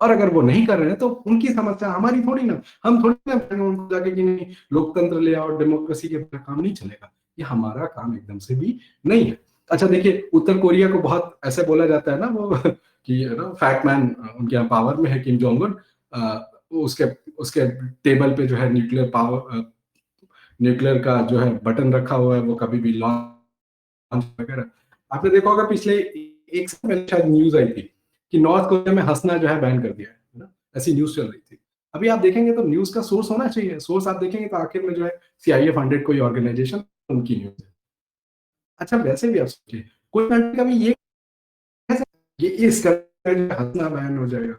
और अगर वो नहीं कर रहे हैं तो उनकी समस्या, हमारी थोड़ी ना। हम थोड़ी ना कहेंगे उनको जाके कि नहीं लोकतंत्र ले आओ, डेमोक्रेसी के बिना काम नहीं चलेगा। ये हमारा काम एकदम से भी नहीं है। अच्छा देखिए, उत्तर कोरिया को बहुत ऐसे बोला जाता है ना वो कि ना फैट मैन उनके यहाँ पावर में है, किम जोंग उन। उसके उसके टेबल पे जो है न्यूक्लियर का जो है बटन रखा हुआ है, वो कभी भी लॉन्च वगैरह। आपने देखा होगा पिछले एक साल पहले शायद न्यूज आई थी कि नॉर्थ कोरिया में हंसना जो है बैन कर दिया है ना? ऐसी न्यूज चल रही थी। अभी आप देखेंगे तो न्यूज का सोर्स होना चाहिए, सोर्स आप देखेंगे तो आखिर में जो है सीआईए फंडेड कोई ऑर्गेनाइजेशन, उनकी न्यूज है। अच्छा वैसे भी आप सोचिए, कोई कंट्री का भी ये कैसे ये इस कंट्री में हंसना बैन हो जाएगा।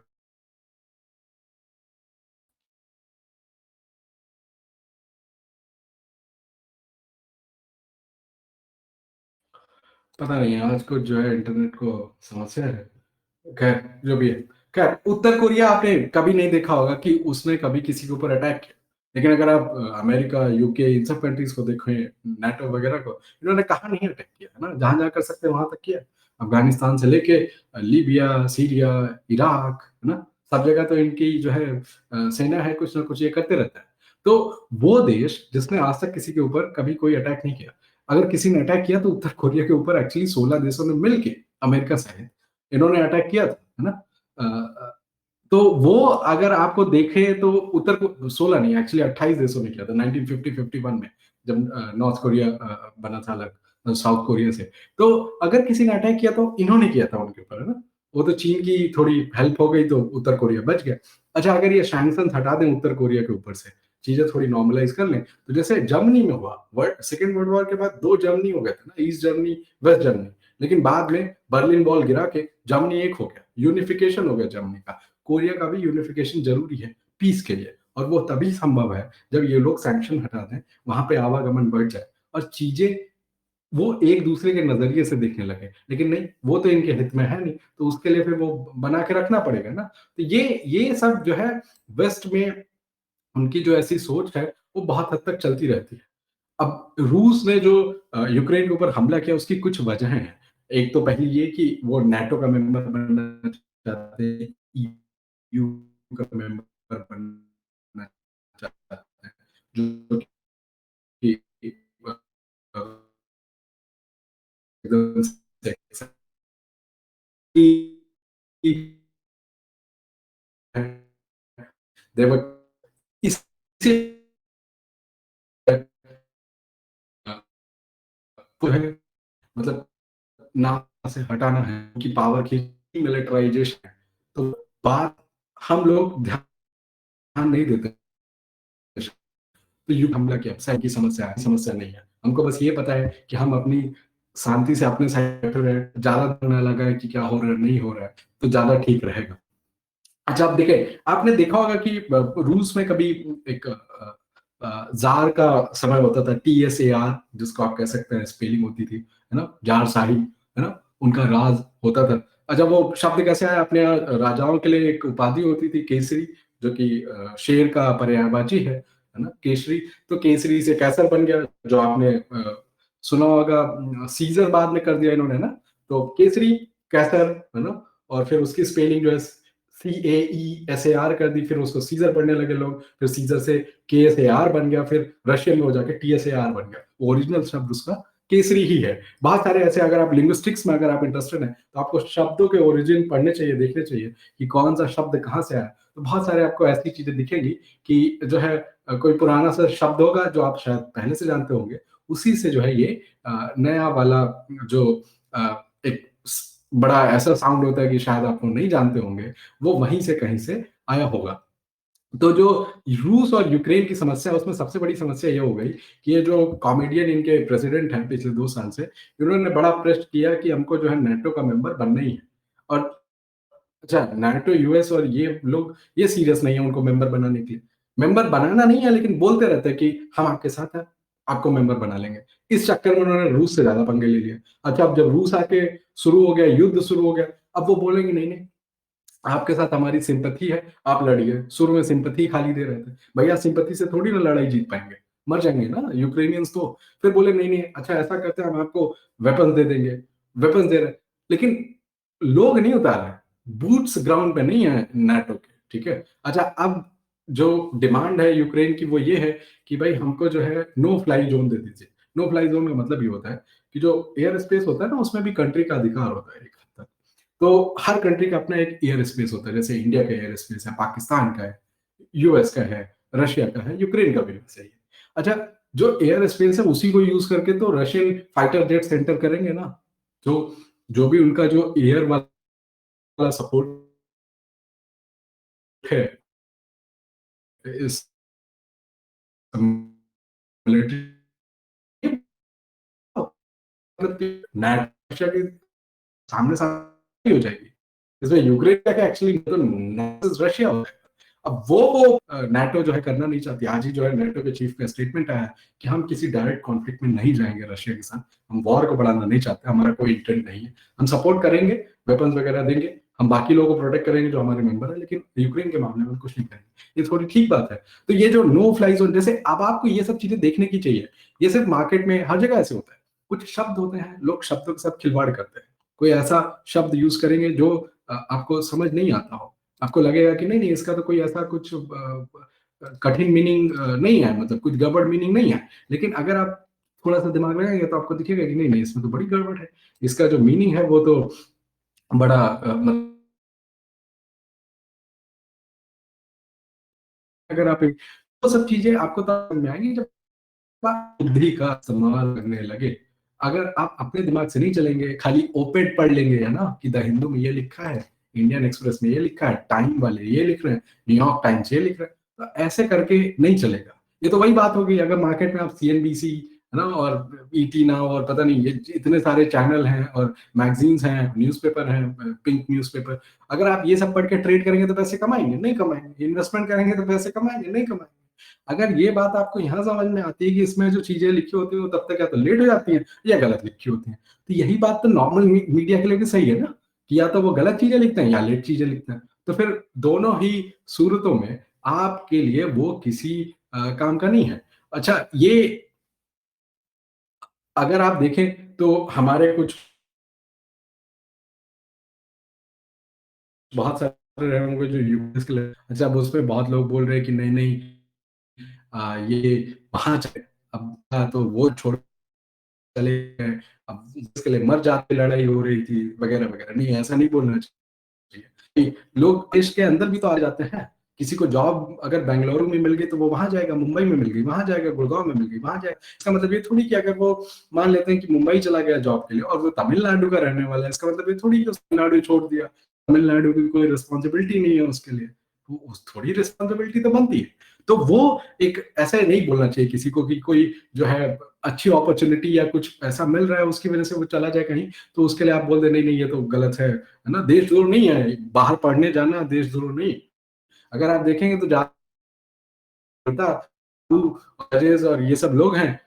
पता नहीं आज कुछ जो है इंटरनेट को समस्या है। खैर जो भी है, खैर उत्तर कोरिया आपने कभी नहीं देखा होगा कि उसने कभी किसी के ऊपर अटैक किया। लेकिन अगर आप अमेरिका, यूके इन सब कंट्रीज को देखें, नाटो वगैरह को, इन्होंने कहा नहीं अटैक किया है ना, जहां जहां कर सकते हैं वहां तक किया। अफगानिस्तान से लेके लीबिया, सीरिया, इराक, है ना, सब जगह तो इनकी जो है सेना है, कुछ ना कुछ ये करते रहता है। तो वो देश जिसने आज तक किसी के ऊपर कभी कोई अटैक नहीं किया, अगर किसी ने अटैक किया तो उत्तर कोरिया के ऊपर एक्चुअली 16 देशों ने मिलके, अमेरिका सहित, इन्होंने अटैक किया था, है ना? अ, अ, तो वो अगर आपको देखें तो उत्तर को 16 नहीं, एक्चुअली 28 देशों ने किया था 1950-51 में, जब नॉर्थ कोरिया बना था अलग साउथ कोरिया से। तो अगर किसी ने अटैक किया तो इन्होंने किया था उनके ऊपर, है ना? वो तो चीन की थोड़ी हेल्प हो गई तो उत्तर कोरिया बच गया। अच्छा अगर ये सैंक्शन हटा दें उत्तर कोरिया के ऊपर से, चीजें थोड़ी नॉर्मलाइज कर लें, तो जैसे जर्मनी में हुआ, वर्ल्ड सेकेंड वर्ल्ड वॉर के बाद 2 जर्मनी हो गए थे ना, ईस्ट जर्मनी, वेस्ट जर्मनी। लेकिन बाद में बर्लिन वॉल गिरा के जर्मनी एक हो गया, यूनिफिकेशन हो गया जर्मनी का। कोरिया का भी यूनिफिकेशन जरूरी है पीस के लिए, और वो तभी संभव है जब ये लोग सैंक्शन हटा दें, वहां पे आवागमन बढ़ जाए और चीजें वो एक दूसरे के नजरिए से देखने लगे। लेकिन नहीं, वो तो इनके हित में है नहीं, तो उसके लिए फिर वो बना के रखना पड़ेगा ना। तो ये सब जो है वेस्ट में उनकी जो ऐसी सोच है वो बहुत हद तक चलती रहती है। अब रूस ने जो यूक्रेन के ऊपर हमला किया उसकी कुछ वजहें हैं। एक तो पहली ये कि वो नाटो का मेंबर बनना चाहते हैं, ईयू का मेंबर बनना चाहते हैं, जो कि अ, एकदम देवर इसी है, मतलब ना से हटाना है उनकी पावर की मिलिटराइजेशन है। तो बात हम लोग ध्यान नहीं देते। तो युद्ध हमला किया सही की समस्या है, समस्या नहीं है। हमको बस ये पता है कि हम अपनी शांति से अपने साइड पे रहे, ज्यादा ना लगाए कि क्या हो रहा है नहीं हो रहा है, तो ज्यादा ठीक रहेगा। अच्छा आप देखें, आपने देखा होगा कि रूस में कभी एक जार का समय होता था, TSAR जिसको आप कह सकते हैं, स्पेलिंग होती थी, है ना, जार शाही, है ना, उनका राज होता था। अच्छा वो शब्द कैसे आया? अपने यहाँ राजाओं के लिए एक उपाधि होती थी केसरी, जो कि शेर का पर्यायवाची है ना, केसरी। तो केसरी से कैसर बन गया, जो आपने सुना होगा। सीजर बाद में कर दिया इन्होंने ना, तो केसरी, कैसर, है ना, और फिर उसकी स्पेलिंग जो है CAESAR कर दी, फिर उसको सीजर पढ़ने लगे लोग, फिर सीजर से KSAR बन गया, फिर रशियन में हो जाके TSAR बन गया। ओरिजिनल शब्द उसका केसरी ही है। बहुत सारे ऐसे, अगर आप लिंग्विस्टिक्स में अगर आप इंटरेस्टेड हैं तो आपको शब्दों के ओरिजिन पढ़ने चाहिए, देखने चाहिए कि कौन सा शब्द कहाँ से आया। तो बहुत सारे आपको ऐसी चीजें दिखेंगी कि जो है कोई पुराना सा शब्द होगा जो आप शायद पहले से जानते होंगे, उसी से जो है ये नया वाला जो एक बड़ा ऐसा साउंड होता है कि शायद आप वो नहीं जानते होंगे, वो वहीं से कहीं से आया होगा। तो जो रूस और यूक्रेन की समस्या है, उसमें सबसे बड़ी समस्या ये हो गई कि ये जो कॉमेडियन इनके प्रेसिडेंट हैं पिछले 2 साल से, इन्होंने बड़ा प्रेस किया कि हमको जो है नाटो का मेंबर बनना ही है। और अच्छा नाटो, यूएस और ये लोग ये सीरियस नहीं है उनको मेंबर बनाने के लिए। मेंबर बनाना नहीं है, लेकिन बोलते रहते हैं कि हम आपके साथ हैं, आपको मेंबर बना लेंगे। इस चक्कर में उन्होंने रूस से ज़्यादा पंगे ले लिए। अच्छा अब जब रूस आके शुरू हो गया, युद्ध शुरू हो गया, अब वो बोलेंगे नहीं, नहीं, आपके साथ हमारी सिंपैथी है, आप लड़िए। शुरू में सिंपैथी खाली दे रहे थे। भैया सिंपैथी से थोड़ी ना लड़ाई जीत पाएँगे, मर जाएँगे ना यूक्रेनियंस तो। फिर बोले नहीं, नहीं, अच्छा ऐसा करते हैं, हम आपको वेपन्स दे देंगे। वेपन्स दे रहे हैं, लेकिन लोग नहीं उतार रहे हैं, बूट्स ग्राउंड पे नहीं है नाटो के, ठीक है? अच्छा अब जो डिमांड है यूक्रेन की वो ये है कि भाई हमको जो है नो फ्लाई ज़ोन दे दीजिए। नो फ्लाई ज़ोन का मतलब ये होता है कि जो एयर स्पेस होता है ना, उसमें भी कंट्री का अधिकार होता है एक हद तक। तो हर कंट्री का अपना एक एयर स्पेस होता है, जैसे इंडिया का एयर स्पेस है, पाकिस्तान का है, यूएस का है, रशिया का है, यूक्रेन का भी वैसे ही है। अच्छा, जो एयर स्पेस है उसी को यूज़ करके तो रशियन फाइटर जेट्स एंटर करेंगे ना। जो जो भी उनका जो एयर वाला सपोर्ट है इस मिलिट्री रशिया के सामने-सामनी हो जाएगी। इसमें यूक्रेन का क्या एक्चुअली तो रशिया होता है। अब वो नाटो जो है करना नहीं चाहती। आज ही जो है नाटो के चीफ का स्टेटमेंट आया है कि हम किसी डायरेक्ट कॉन्फ्लिक्ट में नहीं जाएँगे रशिया के साथ। हम वॉर को बढ़ाना नहीं चाहते, हमारा कोई इंटेंट नहीं है। हम सपोर्ट करेंगे, वेपन्स वगैरह देंगे, हम बाकी लोगों को प्रोटेक्ट करेंगे जो हमारे मेंबर हैं, लेकिन यूक्रेन के मामले में कुछ नहीं करेंगे। ये थोड़ी ठीक बात है। तो ये जो नो फ्लाई ज़ोन जैसे अब आपको ये सब चीज़ें देखने की चाहिए। ये सिर्फ मार्केट में हर जगह ऐसे होता है। कुछ शब्द होते हैं, लोग शब्दों के साथ खिलवाड़ करते हैं। कोई ऐसा शब्द यूज़ करेंगे जो आपको समझ नहीं आता हो। आपको लगेगा कि नहीं-नहीं इसका तो कोई ऐसा कुछ कठिन मीनिंग नहीं है, मतलब कुछ गड़बड़ मीनिंग नहीं है। लेकिन अगर आप थोड़ा-सा दिमाग लगाएँगे तो आपको दिखेगा कि नहीं-नहीं इसमें तो बड़ी गड़बड़ है। इसका जो मीनिंग है वो तो बड़ा अगर आप वो सब चीज़ें आपको तब समझ में आएँगी जब आप बुद्धि का इस्तेमाल करने लगे। अगर आप अपने दिमाग से नहीं चलेंगे, खाली ओपेड पढ़ लेंगे, है ना? कि द हिंदू में ये लिखा है, इंडियन एक्सप्रेस में ये लिखा है, टाइम वाले ये लिख रहे हैं, न्यूयॉर्क टाइम्स ये लिख रहे हैं, तो ऐसे करके नहीं चलेगा। ये तो वही बात हो गई अगर मार्केट में आप सीएनबीसी, है ना? और ईटी नाउ और पता नहीं ये इतने सारे चैनल हैं और मैगज़ीन्स हैं, न्यूज़पेपर हैं, पिंक न्यूज़पेपर। अगर आप ये सब पढ़ के ट्रेड करेंगे तो पैसे कमाएँगे? नहीं कमाएँगे। इन्वेस्टमेंट करेंगे तो पैसे कमाएँगे? नहीं कमाएँगे। अगर ये बात आपको यहाँ समझ में आती है कि इसमें जो चीज़ें लिखी होती हैं वो तब तक या तो लेट हो जाती हैं या गलत लिखी होती हैं। तो यही बात तो नॉर्मल मीडिया के लिए भी सही है ना, कि या तो वो गलत चीज़ें लिखते हैं या लेट चीज़ें लिखते हैं। तो फिर दोनों ही सूरतों में आपके लिए वो किसी काम का नहीं है। अच्छा, ये अगर आप देखें तो हमारे कुछ बहुत सारे रहे होंगे जो यूएस के लिए अच्छा, अब उसमें बहुत लोग बोल रहे हैं कि नहीं-नहीं ये वहाँ चले। अब तो वो छोड़ चले गए, अब इसके लिए मर जाते लड़ाई हो रही थी वगैरह-वगैरह। नहीं, ऐसा नहीं बोलना चाहिए। कि लोग देश के अंदर भी तो आ जाते हैं। किसी को जॉब अगर बेंगलुरु में मिल गई तो वो वहाँ जाएगा, मुंबई में मिल गई, वहाँ जाएगा, गुड़गाँव में मिल गई, वहाँ जाएगा। इसका मतलब ये थोड़ी कि अगर वो मान लेते हैं कि मुंबई चला गया जॉब के लिए और वो तमिलनाडु का रहने वाला है, इसका मतलब ये थोड़ी कि उसने तमिलनाडु छोड़ दिया। तमिलनाडु की कोई रिस्पॉन्सिबिलिटी नहीं है उसके लिए। तो उस थोड़ी रिस्पॉन्सिबिलिटी तो बनती है। तो वो एक ऐसे नहीं बोलना चाहिए किसी को कि कोई जो है अच्छी अपॉर्च्युनिटी या कुछ ऐसा मिल रहा है उसकी वजह से वो चला जाए कहीं, तो उसके लिए आप बोल दें नहीं-नहीं ये तो गलत है ना? देशद्रोह नहीं है, बाहर पढ़ने जाना देशद्रोह नहीं। अगर आप देखेंगे तो ज़्यादा जजेस और ये सब लोग हैं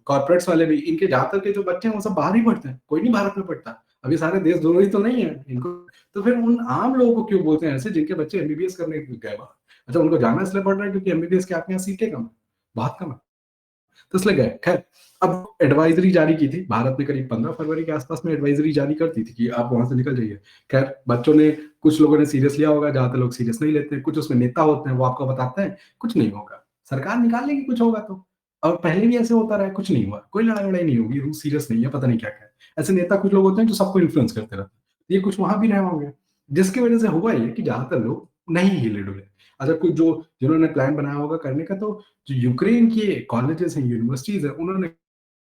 कॉर्पोरेट्स वाले भी, इनके ज़्यादातर के जो बच्चे हैं वो सब बाहर ही पढ़ते हैं, कोई नहीं भारत में पढ़ता। अब ये सारे देशद्रोही तो नहीं है इनको, तो फिर उन आम लोगों को क्यों बोलते हैं ऐसे जिनके बच्चे एमबीबीएस करने गए बाहर? अच्छा, उनको जाना इसलिए पड़ रहा है क्योंकि एमबीबीएस के आपके यहाँ सीटें कम है, बहुत कम है। तो इसलिए गए। खैर, अब एडवाइज़री जारी की थी, भारत ने करीब 15 फरवरी के आस-पास में एडवाइज़री जारी कर दी थी कि आप वहाँ से निकल जाइए। खैर, बच्चों ने कुछ लोगों ने सीरियस लिया होगा, ज़्यादातर लोग सीरियस नहीं लेते हैं, कुछ उसमें नेता होते हैं, वो आपको बताते हैं, कुछ नहीं होगा। सरकार निकाल लेगी कुछ होगा तो। और पहले भी ऐसे होता रहा है, कुछ नहीं हुआ, कोई लड़ाई-वड़ाई नहीं होगी, रूस सीरियस नहीं है, पता नहीं क्या-क्या है। ऐसे नेता कुछ लोग होते हैं जो सबको इन्फ्लुएंस करते रहते हैं। ये कुछ वहाँ भी रहे होंगे, जिसकी वजह से हुआ ये कि ज़्यादातर लोग नहीं हिले-डुले। अच्छा, कुछ जो जिन्होंने प्लान बनाया होगा करने का तो जो यूक्रेन के कॉलेजेस हैं, यूनिवर्सिटीज़ हैं, उन्होंने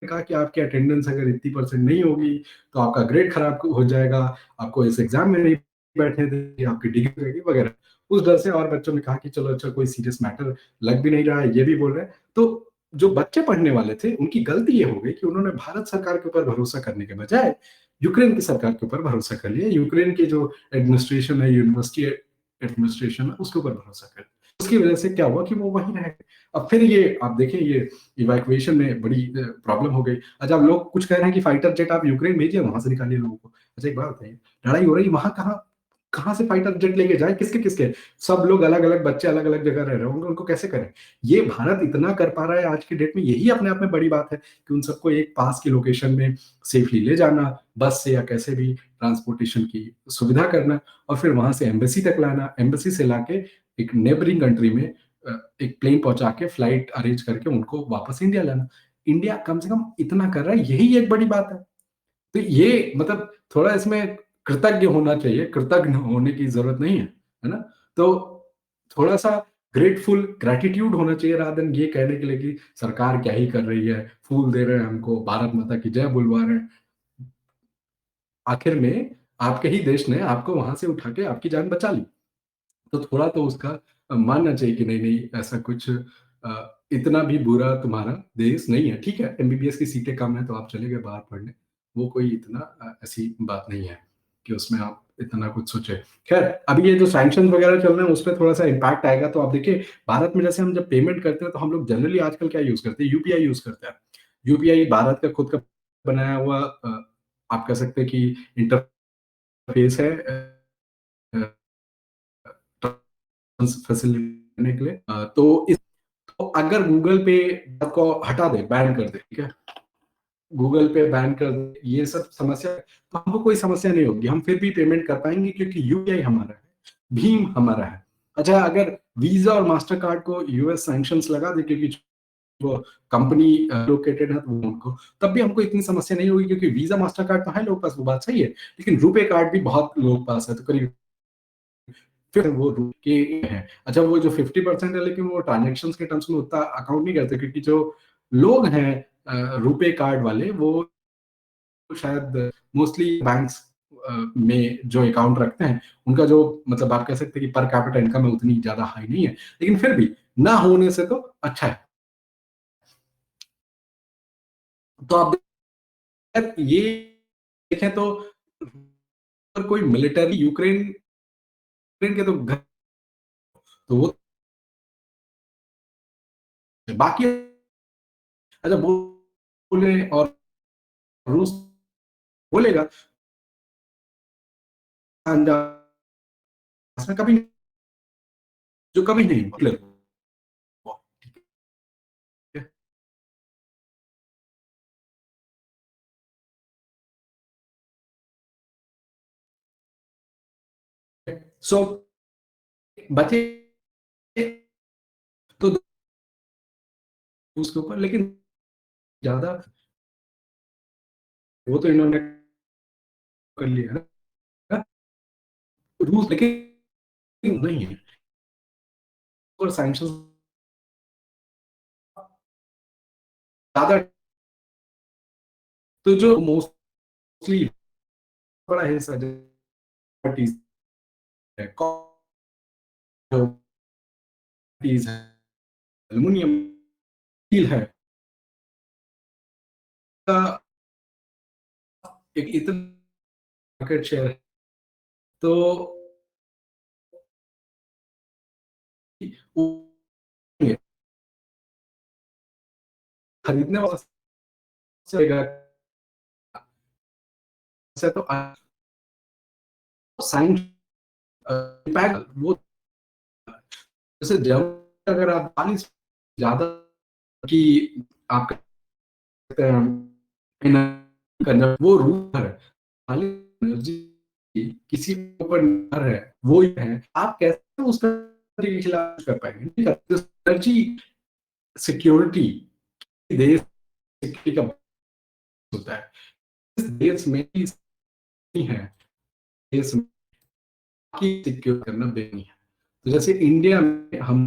कहा कि आपकी अटेंडेंस अगर इतनी परसेंट नहीं होगी, तो आपका ग्रेड खराब हो जाएगा, आपको इस एग्ज़ाम में नहीं बैठने देंगे, आपकी डिग्री रहेगी वगैरह। उस डर से और बच्चों ने कहा कि चलो अच्छा कोई सीरियस मैटर लग भी नहीं रहा है, ये भी बोल रहे हैं। तो जो बच्चे पढ़ने वाले थे, उनकी गलती ये हो गई कि उन्होंने भारत सरकार के ऊपर भरोसा करने के बजाय यूक्रेन की सरकार के ऊपर भरोसा कर लिया। यूक्रेन की जो एडमिनिस्ट्रेशन है, यूनिवर्सिटी एडमिनिस्ट्रेशन है, उसके ऊपर भरोसा कर लिया। उसकी वजह से क्या हुआ कि वो वहीं रह गए। अब फिर ये आप देखें ये इवैक्यूएशन में बड़ी प्रॉब्लम हो गई। अच्छा, अब लोग कुछ कह रहे हैं कि फाइटर जेट आप यूक्रेन भेजिए, वहाँ से निकालिए लोगों को। अच्छा, एक बात बताइए, लड़ाई हो रही वहाँ कहाँ कहाँ से फाइटर जेट लेके जाएँ, किसके-किसके? सब लोग अलग-अलग बच्चे अलग-अलग जगह रह रहे होंगे, उनको कैसे करें? ये भारत इतना कर पा रहा है आज की डेट में, यही अपने आप में बड़ी बात है कि उन सबको एक पास की लोकेशन में सेफली ले जाना, बस से या कैसे भी ट्रांसपोर्टेशन की सुविधा करना और फिर वहाँ से एम्बेसी तक लाना, एम्बेसी से लाके एक नेबरिंग कंट्री में एक प्लेन पहुँचा के फ्लाइट अरेंज करके उनको वापस इंडिया लाना। इंडिया कम से कम इतना कर रहा है, यही एक बड़ी बात है। तो ये मतलब थोड़ा इसमें कृतज्ञ होना चाहिए, कृतज्ञ होने की ज़रूरत नहीं है, है ना? तो थोड़ा-सा ग्रेटफुल ग्रैटिट्यूड होना चाहिए रादर देन ये कहने के लिए कि सरकार क्या ही कर रही है, फूल दे रहे हैं हमको, भारत माता की जय बुलवा रहे हैं। आखिर में आपके ही देश ने आपको वहाँ से उठा के आपकी जान बचा ली। तो थोड़ा तो उसका मानना चाहिए कि नहीं, नहीं ऐसा कुछ इतना भी बुरा तुम्हारा देश नहीं है। ठीक है, एमबीबीएस की सीटें कम हैं तो आप चले गए बाहर पढ़ने, वो कोई इतना ऐसी बात नहीं है कि उसमें आप इतना कुछ सोचे। खैर, अभी ये जो सैंक्शंस वगैरह चल रहे हैं उसपे थोड़ा-सा इम्पैक्ट आएगा। तो आप देखिए, भारत में जैसे हम जब पेमेंट करते हैं तो हम लोग जनरली आजकल क्या यूज़ करते हैं, यूपीआई यूज़ करते हैं। यूपीआई भारत का खुद का बनाया हुआ आप कह सकते हैं कि इंटरफेस है फैसिलिटी देने के लिए। तो अगर गूगल पे को हटा दे, बैन कर दे, ठीक है? गूगल पे बैन कर दे, ये सब समस्या तो हमको कोई समस्या नहीं होगी, हम फिर भी पेमेंट कर पाएँगे क्योंकि यूपीआई हमारा है, भीम हमारा है। अच्छा, अगर वीज़ा और मास्टरकार्ड को यूएस सैंक्शंस लगा दे क्योंकि वो कंपनी लोकेटेड है तो उनको, तब भी हमको इतनी समस्या नहीं होगी क्योंकि वीज़ा मास्टरकार्ड तो है लोगों के पास, वो बात सही है। लेकिन रुपे कार्ड भी बहुत लोगों के पास है, तो करीब फिर वो रू के हैं। अच्छा, वो जो 50% है लेकिन वो ट्रांज़ैक्शंस के टर्म्स में उतना अकाउंट नहीं करते क्योंकि जो लोग हैं रुपे कार्ड वाले वो शायद मोस्टली बैंक्स में जो अकाउंट रखते हैं, उनका जो मतलब आप कह सकते हैं कि पर कैपिटा इनकम है उतनी ज़्यादा हाई नहीं है। लेकिन फिर भी ना होने से तो अच्छा है। तो आप ये देखें तो अगर कोई मिलिटरी यूक्रेन यूक्रेन के तो घर तो वो बाकी अच्छा बोले और रूस बोलेगा इसमें कभी जो कभी नहीं मतलब ठीक है। सो बचे तो उसके ऊपर, लेकिन ज्यादा वो तो इन्होंने कर लिया है ना, रूस लेकिन नहीं है और सैंक्शन ज्यादा। तो जो मोस्टली बड़ा हिस्सा है है एल्युमिनियम स्टील है का एक इतना मार्केट शेयर है। तो वो खरीदने वाला से तो साइंस इम्पैक्ट वो जैसे जब अगर आप 40 ज्यादा की आप कहते हैं करना वो रूल है, खाली एनर्जी किसी के ऊपर निर्भर है, वो ही है। आप कैसे उस के खिलाफ कर पाएंगे? नहीं कर सकते। एनर्जी सिक्योरिटी देश सिक्योरिटी का होता है, इस देश में ही नहीं है, देश में की सिक्योर करना बेनी है। तो जैसे इंडिया में हम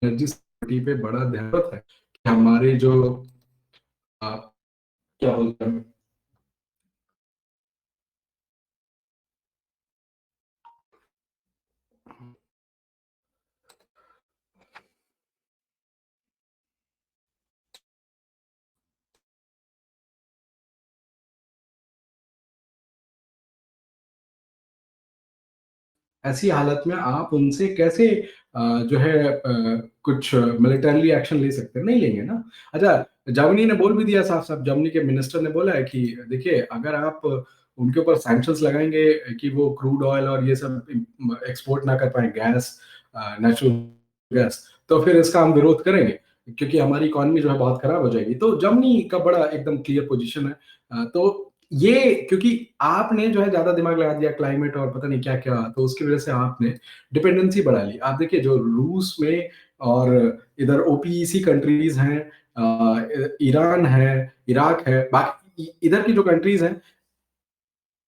एनर्जी सिक्योरिटी पे बड़ा ध्यान है कि हमारे जो आ, क्या बोलते हैं, ऐसी हालत में आप उनसे कैसे जो है कुछ मिलिटरी एक्शन ले सकते हैं? नहीं लेंगे ना। अच्छा, जर्मनी ने बोल भी दिया साफ साफ, जर्मनी के मिनिस्टर ने बोला है कि देखिए, अगर आप उनके ऊपर सैंक्शंस लगाएंगे कि वो क्रूड ऑयल और ये सब एक्सपोर्ट ना कर पाए, गैस, नेचुरल गैस, तो फिर इसका हम विरोध करेंगे क्योंकि हमारी इकोनॉमी जो है बहुत खराब हो जाएगी। तो जर्मनी का बड़ा एकदम क्लियर पोजीशन है। तो ये क्योंकि आपने जो है ज़्यादा दिमाग लगा दिया क्लाइमेट और पता नहीं क्या-क्या, तो उसकी वज़ह से आपने डिपेंडेंसी बढ़ा ली। आप देखिए, जो रूस में और इधर ओपीईसी कंट्रीज़ हैं, ईरान है, इराक है, बाकी इधर की जो कंट्रीज़ हैं,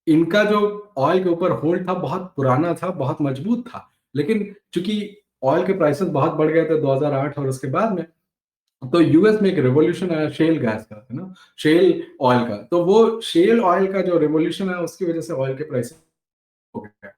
इनका जो ऑयल के ऊपर होल्ड था बहुत पुराना था, बहुत मजबूत था। लेकिन चूँकि ऑयल के प्राइसेस बहुत बढ़ गए थे 2008 और उसके बाद में। तो यूएस में एक रिवॉल्यूशन आया शेल गैस का, है ना? शेल ऑयल का। तो वो शेल ऑयल का जो रिवॉल्यूशन है उसकी वजह से ऑयल के प्राइसेस हो गए।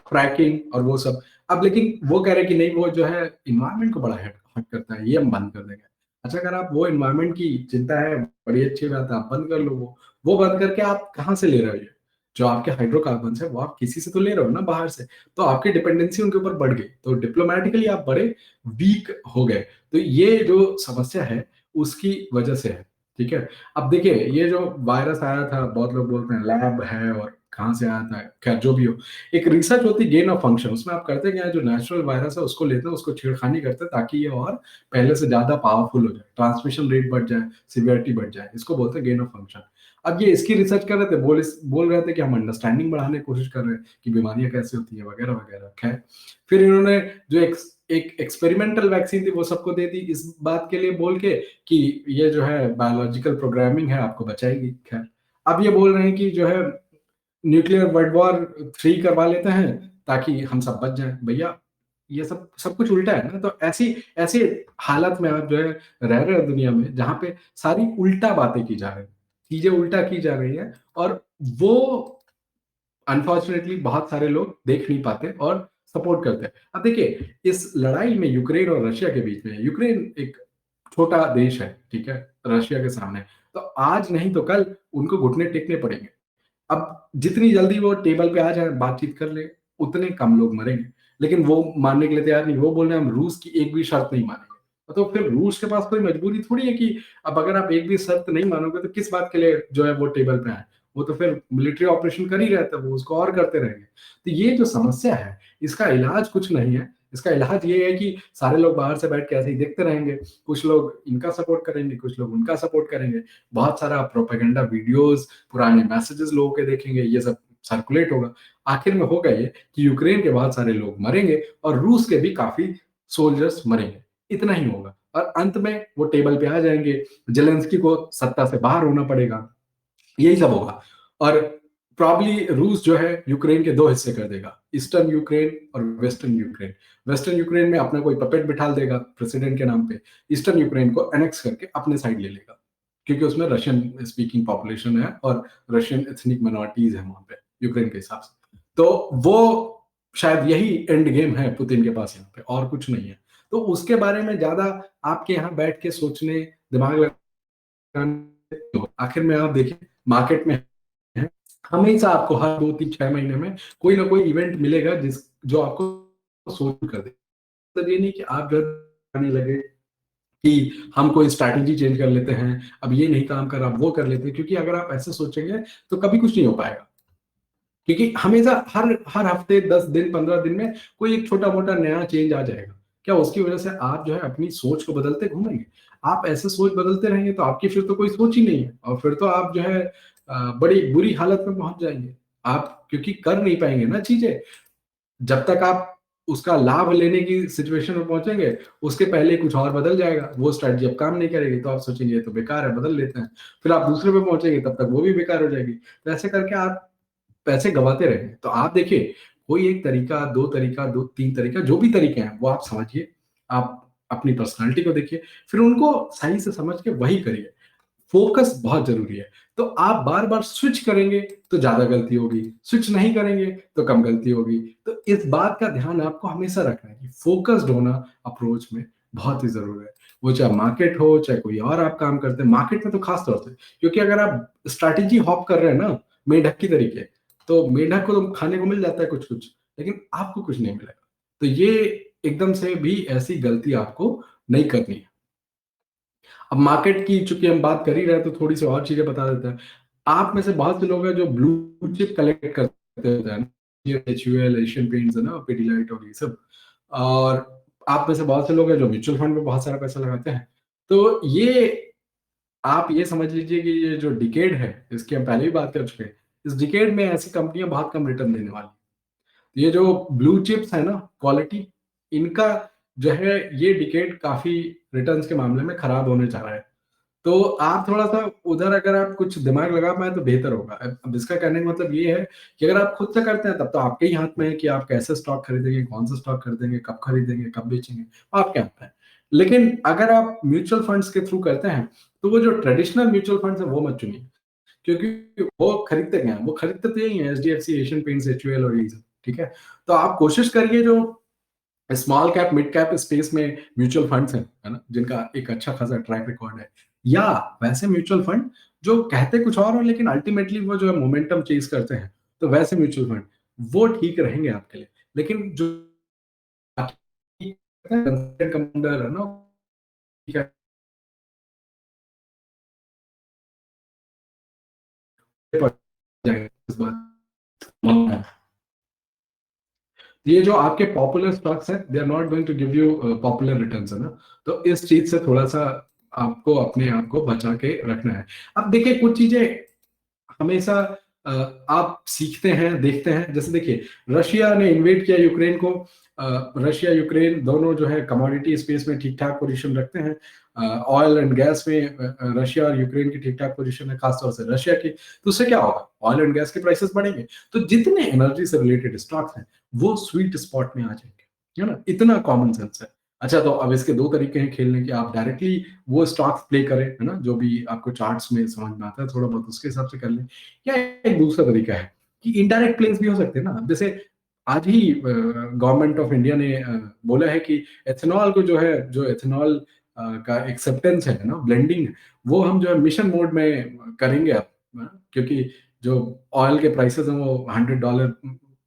फ्रैकिंग और वो सब। अब लेकिन वो कह रहे हैं कि नहीं, वो जो है एनवायरनमेंट को बड़ा हर्ट हर्ट करता है, ये हम बंद कर देंगे। अच्छा, अगर आप वो एनवायरनमेंट की चिंता है, बड़ी अच्छी बात है, आप बंद कर लो वो बंद करके आप कहाँ से ले रहे हो ये? जो आपके हाइड्रोकार्बन्स है वो आप किसी से तो ले रहे हो ना बाहर से। तो आपकी डिपेंडेंसी उनके ऊपर बढ़ गई, तो डिप्लोमैटिकली आप बड़े वीक हो गए। तो ये जो समस्या है उसकी वजह से है, ठीक है? अब देखिए, ये जो वायरस आया था, बहुत लोग बोलते हैं लैब है और कहाँ से आया था, खैर जो भी हो। एक रिसर्च होती है गेन ऑफ फंक्शन, उसमें आप करते क्या है, जो नेचुरल वायरस है उसको लेते हैं, उसको छेड़खानी करते हैं ताकि ये और पहले से ज्यादा पावरफुल हो जाए, ट्रांसमिशन रेट बढ़ जाए, सिवियरिटी बढ़ जाए, इसको बोलते हैं गेन ऑफ फंक्शन। अब ये इसकी रिसर्च कर रहे थे, बोल रहे थे कि हम अंडरस्टैंडिंग बढ़ाने की कोशिश कर रहे हैं कि बीमारियां कैसे होती है वगैरह वगैरह। खैर, फिर इन्होंने जो एक एक्सपेरिमेंटल वैक्सीन थी वो सबको दे दी, इस बात के लिए बोल के कि ये जो है बायोलॉजिकल प्रोग्रामिंग है, आपको बचाएगी। खैर, अब ये बोल रहे हैं कि जो है न्यूक्लियर वर्ल्ड वॉर 3 करवा लेते हैं ताकि हम सब बच जाएं। भैया, ये सब सब कुछ उल्टा है ना। तो ऐसी ऐसी हालत में आप जो है रह रहे हो दुनिया में, जहां पे सारी उल्टा बातें की जा रही है, चीजें उल्टा की जा रही है, और वो अनफॉर्चुनेटली बहुत सारे लोग देख नहीं पाते और सपोर्ट करते हैं। अब देखिए, इस लड़ाई में यूक्रेन और रशिया के बीच में, यूक्रेन एक छोटा देश है, ठीक है, रशिया के सामने। तो आज नहीं तो कल उनको घुटने टेकने पड़ेंगे। अब जितनी जल्दी वो टेबल पे आ जाए, बातचीत कर ले, उतने कम लोग मरेंगे। लेकिन वो मानने के लिए तैयार नहीं, वो बोल रहे हैं हम रूस की एक भी शर्त नहीं मानेंगे। तो फिर रूस के पास कोई मजबूरी थोड़ी है कि अब अगर आप एक भी शर्त नहीं मानोगे तो किस बात के लिए जो है वो टेबल पे आए। वो तो फिर मिलिट्री ऑपरेशन कर ही रहे थे, वो उसको और करते रहेंगे। तो ये जो समस्या है, इसका इलाज कुछ नहीं है। इसका इलाज ये है कि सारे लोग बाहर से बैठ के ऐसे ही देखते रहेंगे। कुछ लोग इनका सपोर्ट करेंगे, कुछ लोग उनका सपोर्ट करेंगे। बहुत सारा प्रोपेगेंडा वीडियोस, पुराने मैसेजेस लोगों के देखेंगे, ये सब सर्कुलेट होगा। आखिर में होगा ये कि यूक्रेन के बहुत सारे लोग मरेंगे और रूस के भी काफी सोल्जर्स मरेंगे। इतना ही होगा और अंत में वो टेबल पे आ जाएंगे। जेलेंस्की को सत्ता से बाहर होना पड़ेगा, यही सब होगा। और प्रॉब्ली रूस जो है यूक्रेन के दो हिस्से कर देगा, ईस्टर्न यूक्रेन और वेस्टर्न यूक्रेन। वेस्टर्न यूक्रेन में अपना कोई पपेट बिठा देगा प्रेसिडेंट के नाम पे, ईस्टर्न यूक्रेन को एनेक्स करके अपने साइड ले लेगा, क्योंकि उसमें रशियन स्पीकिंग पॉपुलेशन है और रशियन एथनिक माइनॉरिटीज है वहां पे, यूक्रेन के हिसाब से। तो वो शायद यही एंड गेम है पुतिन के पास यहाँ पे, और कुछ नहीं है। तो उसके बारे में ज्यादा आपके यहाँ बैठ के सोचने, दिमाग लगाने, आखिर में आप देखिए मार्केट में है, हमेशा आपको हर 2 3 6 महीने में कोई ना कोई इवेंट मिलेगा जिस जो आपको सोच कर दे। मतलब ये नहीं कि आप जो करने लगे कि हम कोई स्ट्रैटेजी चेंज कर लेते हैं, अब ये नहीं काम कर रहा वो कर लेते हैं, क्योंकि अगर आप ऐसे सोचेंगे तो कभी कुछ नहीं हो पाएगा। क्योंकि हमेशा हर हर हफ्ते 10 दिन 15 दिन में कोई एक छोटा मोटा नया चेंज आ जाएगा। क्या उसकी वजह से आप जो है अपनी सोच को बदलते घूमेंगे? आप ऐसे सोच बदलते रहेंगे तो आपकी फिर तो कोई सोच ही नहीं है, और फिर तो आप जो है बड़ी बुरी हालत में पहुंच जाएंगे। आप क्योंकि कर नहीं पाएंगे ना चीजें, जब तक आप उसका लाभ लेने की सिचुएशन में पहुंचेंगे, उसके पहले कुछ और बदल जाएगा, वो स्ट्रेटजी अब काम नहीं करेगी, तो आप सोचेंगे ये तो बेकार है, बदल लेते हैं। फिर आप दूसरे पे पहुंचेंगे, तब तक वो भी बेकार हो जाएगी। तो ऐसे करके आप पैसे गवाते रहेंगे। तो आप देखिए, कोई एक तरीका, 2 तरीका, 2 3 तरीका, जो भी तरीके हैं वो आप समझिए। आप अपनी पर्सनैलिटी को देखिए, फिर उनको सही से समझ के वही करिए। फोकस बहुत जरूरी है। तो आप बार बार स्विच करेंगे तो ज्यादा गलती होगी, स्विच नहीं करेंगे तो कम गलती होगी। तो इस बात का ध्यान आपको हमेशा रखना है कि फोकस्ड होना अप्रोच में बहुत ही जरूरी है। वो चाहे मार्केट हो, चाहे कोई और आप काम करते हैं, मार्केट में तो खास तौर से, क्योंकि अगर आप स्ट्रैटेजी हॉप कर रहे हैं ना मेंढक की तरीके, तो मेंढक को तो खाने को मिल जाता है कुछ कुछ, लेकिन आपको कुछ नहीं मिलेगा। तो ये एकदम से भी ऐसी गलती आपको नहीं करनी है। अब मार्केट की चूंकि हम बात कर ही रहे हैं, तो थोड़ी सी और चीजें बता देते हैं। आप में से बहुत से लोग हैं जो ब्लू चिप कलेक्ट करते होते हैं, एचयूएल, एशियन पेंट्स है ना, पिडिलाइट और ये सब। और आप में से बहुत से लोग हैं जो म्यूचुअल फंड में बहुत सारा पैसा लगाते हैं। तो ये आप ये समझ लीजिए कि ये जो डिकेड है, इसकी हम पहले भी बात कर चुके हैं, इस डिकेड में ऐसी कंपनियां बहुत कम रिटर्न देने वाली। तो ये जो ब्लू चिप्स है ना, क्वालिटी, इनका जो है ये डिकेड काफी रिटर्न्स के मामले में खराब होने जा रहा है। तो आप थोड़ा-सा उधर अगर आप कुछ दिमाग लगा पाएँ तो बेहतर होगा। अब इसका कहने का मतलब ये है कि अगर आप खुद से करते हैं तब तो आपके ही हाथ में है कि आप कैसे स्टॉक खरीदेंगे, कौन-सा स्टॉक खरीदेंगे, कब खरीदेंगे, कब बेचेंगे, आपके हाथ में है। लेकिन अगर आप म्यूचुअल फंड्स के थ्रू करते हैं, तो वो जो ट्रेडिशनल म्यूचुअल फंड्स हैं वो मत चुनिए। क्योंकि वो खरीदते क्या हैं? वो खरीदते तो यही हैं एचडीएफसी, एशियन पेंट्स, एचयूएल और यही सब, ठीक है? तो आप कोशिश करिए जो small cap, mid cap space में म्यूचुअल फंड्स हैं, है ना? जिनका एक अच्छा खासा ट्रैक रिकॉर्ड है या वैसे म्यूचुअल फंड जो कहते कुछ और हो लेकिन अल्टीमेटली वो जो है मोमेंटम चेज़ करते हैं, तो वैसे म्यूचुअल फंड, वो ठीक रहेंगे आपके लिए। लेकिन जो कंपाउंडर है ना, ठीक है, पड़ जाएगा इस बार। ये जो आपके पॉपुलर स्टॉक्स हैं, they are not going to give you popular returns, है ना? तो इस चीज़ से थोड़ा-सा आपको अपने आप को बचा के रखना है। अब देखिए कुछ चीज़ें हमेशा अ, आप सीखते हैं, देखते हैं। जैसे देखिए, रशिया ने इन्वेड किया यूक्रेन को। रशिया, यूक्रेन दोनों जो है कमोडिटी स्पेस में ठीक-ठाक पोज़ीशन रखते हैं। ऑयल एंड गैस में रशिया और यूक्रेन की ठीक-ठाक पोज़ीशन है, खास तौर से रशिया की। तो उससे क्या होगा? ऑयल एंड गैस के प्राइसेज़ बढ़ेंगे। तो जितने एनर्जी से रिलेटेड स्टॉक्स हैं, वो स्वीट स्पॉट में आ जाएँगे, है ना? इतना कॉमन सेंस है। अच्छा, तो अब इसके 2 तरीके हैं खेलने के। आप डायरेक्टली वो स्टॉक्स प्ले करें, है ना? जो भी आपको चार्ट्स में समझ में आता है, थोड़ा बहुत उसके हिसाब से कर लें। या एक दूसरा तरीका है कि इनडायरेक्ट प्लेस भी हो सकते हैं ना। जैसे आज ही गवर्नमेंट ऑफ इंडिया ने बोला है कि एथेनॉल को जो है, जो एथेनॉल का एक्सेप्टेंस है ना, ब्लेंडिंग, वो हम जो है मिशन मोड में करेंगे अब, है ना? क्योंकि जो ऑयल के प्राइसेस हैं वो $100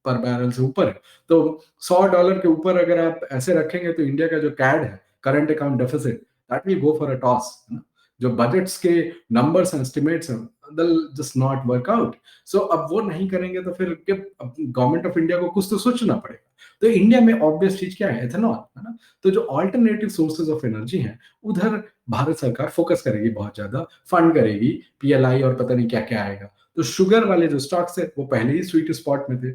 पर बैरल से ऊपर है। तो $100 के ऊपर अगर आप ऐसे रखेंगे तो इंडिया का जो कैड है, current account deficit, that will go for a toss, है ना? जो बजट्स के नंबर्स एंड एस्टिमेट्स हैं, they'll just not work out. So अब वो नहीं करेंगे तो फिर क्या, गवर्नमेंट ऑफ इंडिया को कुछ तो सोचना पड़ेगा। तो इंडिया में ऑब्वियस चीज क्या है? एथेनॉल, है ना? तो जो अल्टरनेटिव सोर्सेज ऑफ एनर्जी हैं, उधर भारत सरकार फोकस करेगी, बहुत ज्यादा फंड करेगी, पीएलआई और पता नहीं क्या क्या आएगा। तो शुगर वाले जो स्टॉक्स है वो पहले ही स्वीट स्पॉट में थे,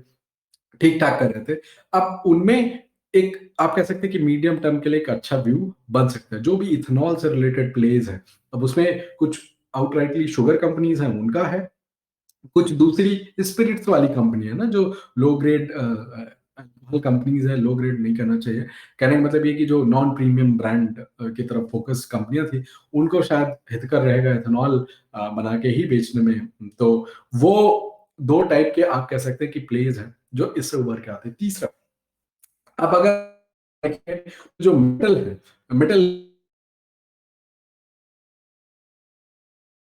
ठीक ठाक कर रहे थे। अब उनमें एक आप कह सकते हैं कि मीडियम टर्म के लिए एक अच्छा व्यू बन सकता है। जो भी इथेनॉल से रिलेटेड प्लेज है, अब उसमें कुछ आउटराइटली शुगर कंपनीज हैं, उनका है। कुछ दूसरी स्पिरिट्स वाली कंपनी है ना, जो लो ग्रेड कंपनीज है, लो ग्रेड नहीं करना चाहिए। कहने का मतलब ये कि जो नॉन प्रीमियम ब्रांड की तरफ फोकस कंपनियां थी, उनको शायद हितकर रहेगा एथेनॉल बना के ही बेचने में। तो वो दो टाइप के आप कह सकते हैं कि प्लेज हैं जो इससे उभर के आते हैं। तीसरा, अब अगर देखें, जो मेटल है, मेटल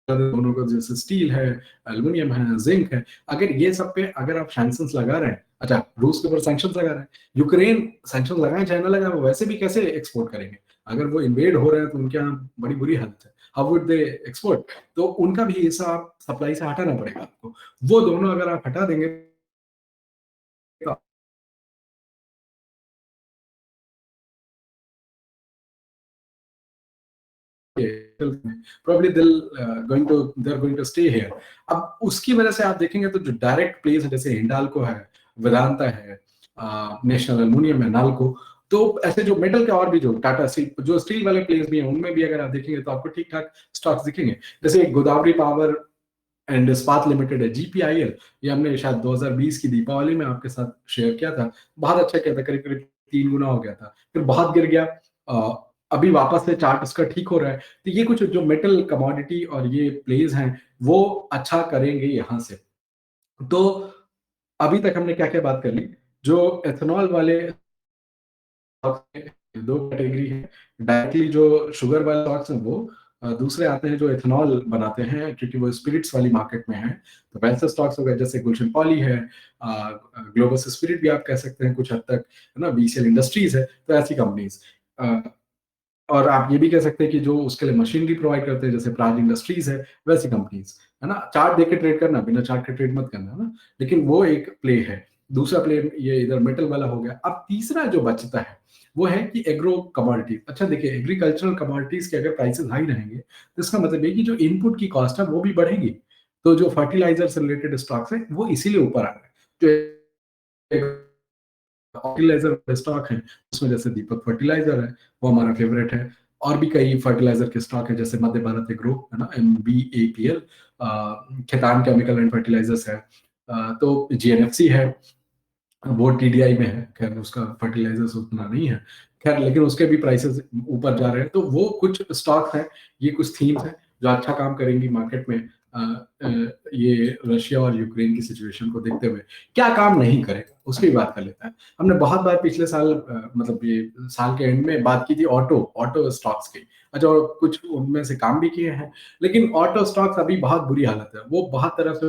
दोनों का, जैसे स्टील है, एल्युमिनियम है, जिंक है, अगर ये सब पे अगर आप सैंक्शंस लगा रहे हैं, अच्छा रूस के ऊपर सैंक्शंस लगा रहे हैं, यूक्रेन सैंक्शंस लगाए, चाइना लगाए, वो वैसे भी कैसे एक्सपोर्ट करेंगे? अगर वो इन्वेड हो रहे हैं तो उनके यहाँ बड़ी बुरी हालत है। How would they export? तो उनका भी हिस्सा आप सप्लाई से हटाना पड़ेगा आपको। वो दोनों अगर आप हटा देंगे तो probably they're going to stay here। अब उसकी वजह से आप देखेंगे तो जो डायरेक्ट प्लेस है, जैसे हिंडाल्को है, वेदांता है, नेशनल एल्युमिनियम है, नाल्को, तो ऐसे जो मेटल के और भी जो टाटा स्टील, जो स्टील वाले प्लेस भी हैं, उनमें भी अगर आप देखेंगे तो आपको ठीक ठाक स्टॉक्स दिखेंगे। जैसे गोदावरी पावर एंड इस्पात लिमिटेड है, जीपीआईएल, ये हमने शायद 2020 की दीपावली में आपके साथ शेयर किया था। बहुत अच्छा किया था, करीब करीब 3 गुना हो गया था, फिर बहुत गिर गया। अभी वापस से चार्ट उसका ठीक हो रहा है। तो ये कुछ जो मेटल कमोडिटी और ये प्लेज हैं, वो अच्छा करेंगे यहाँ से। तो अभी तक हमने क्या क्या बात कर ली? जो एथेनॉल वाले स्टॉक्स हैं, दो कैटेगरी है। डायरेक्टली जो शुगर वाले स्टॉक्स हैं वो, दूसरे आते हैं जो एथेनॉल बनाते हैं, क्योंकि वो स्पिरिट्स वाली मार्केट में है। तो वैसे स्टॉक्स हो गए जैसे गुलशन पॉली है, ग्लोबस स्पिरिट भी आप कह सकते हैं कुछ हद तक, है ना? बीसीएल इंडस्ट्रीज है, तो ऐसी कंपनीज। और आप ये भी कह सकते हैं कि जो उसके लिए मशीनरी प्रोवाइड करते हैं, जैसे प्राज इंडस्ट्रीज है, वैसी कंपनीज, है ना? चार्ट देख के ट्रेड करना, बिना चार्ट के ट्रेड मत करना, है ना? लेकिन वो एक प्ले है। दूसरा प्ले ये इधर मेटल वाला हो गया। अब तीसरा जो बचता है वो है कि एग्रो कमोडिटीज। अच्छा देखिए, एग्रीकल्चरल कमोडिटीज के अगर प्राइसेस हाई रहेंगे तो इसका मतलब है कि जो इनपुट की कॉस्ट है वो भी बढ़ेगी। तो जो फर्टिलाइजर से रिलेटेड स्टॉक्स है वो इसीलिए ऊपर आ रहे हैं। जो फर्टिलाइजर स्टॉक है उसमें जैसे दीपक फर्टिलाइजर है, वो हमारा फेवरेट है। और भी कई फर्टिलाइज़र के स्टॉक हैं जैसे मध्य भारत एग्रो, है ना? MBAPL, Khaitan chemical and fertilisers है, तो जीएनएफसी है, वो टीडीआई में है, खैर उसका फर्टिलाइज़र्स उतना नहीं है। खैर लेकिन उसके भी प्राइसेज़ ऊपर जा रहे हैं, तो वो कुछ स्टॉक्स हैं, ये कुछ थीम्स हैं, जो अच्छा काम करेंगी मार्केट में। ये रशिया और यूक्रेन की सिचुएशन को देखते हुए, क्या काम नहीं करेगा, उसकी भी बात कर लेते हैं। हमने बहुत बार पिछले साल मतलब ये साल के एंड में बात की थी ऑटो स्टॉक्स की। अच्छा, और कुछ उनमें से काम भी किए हैं, लेकिन ऑटो स्टॉक्स अभी बहुत बुरी हालत है। वो बहुत तरह से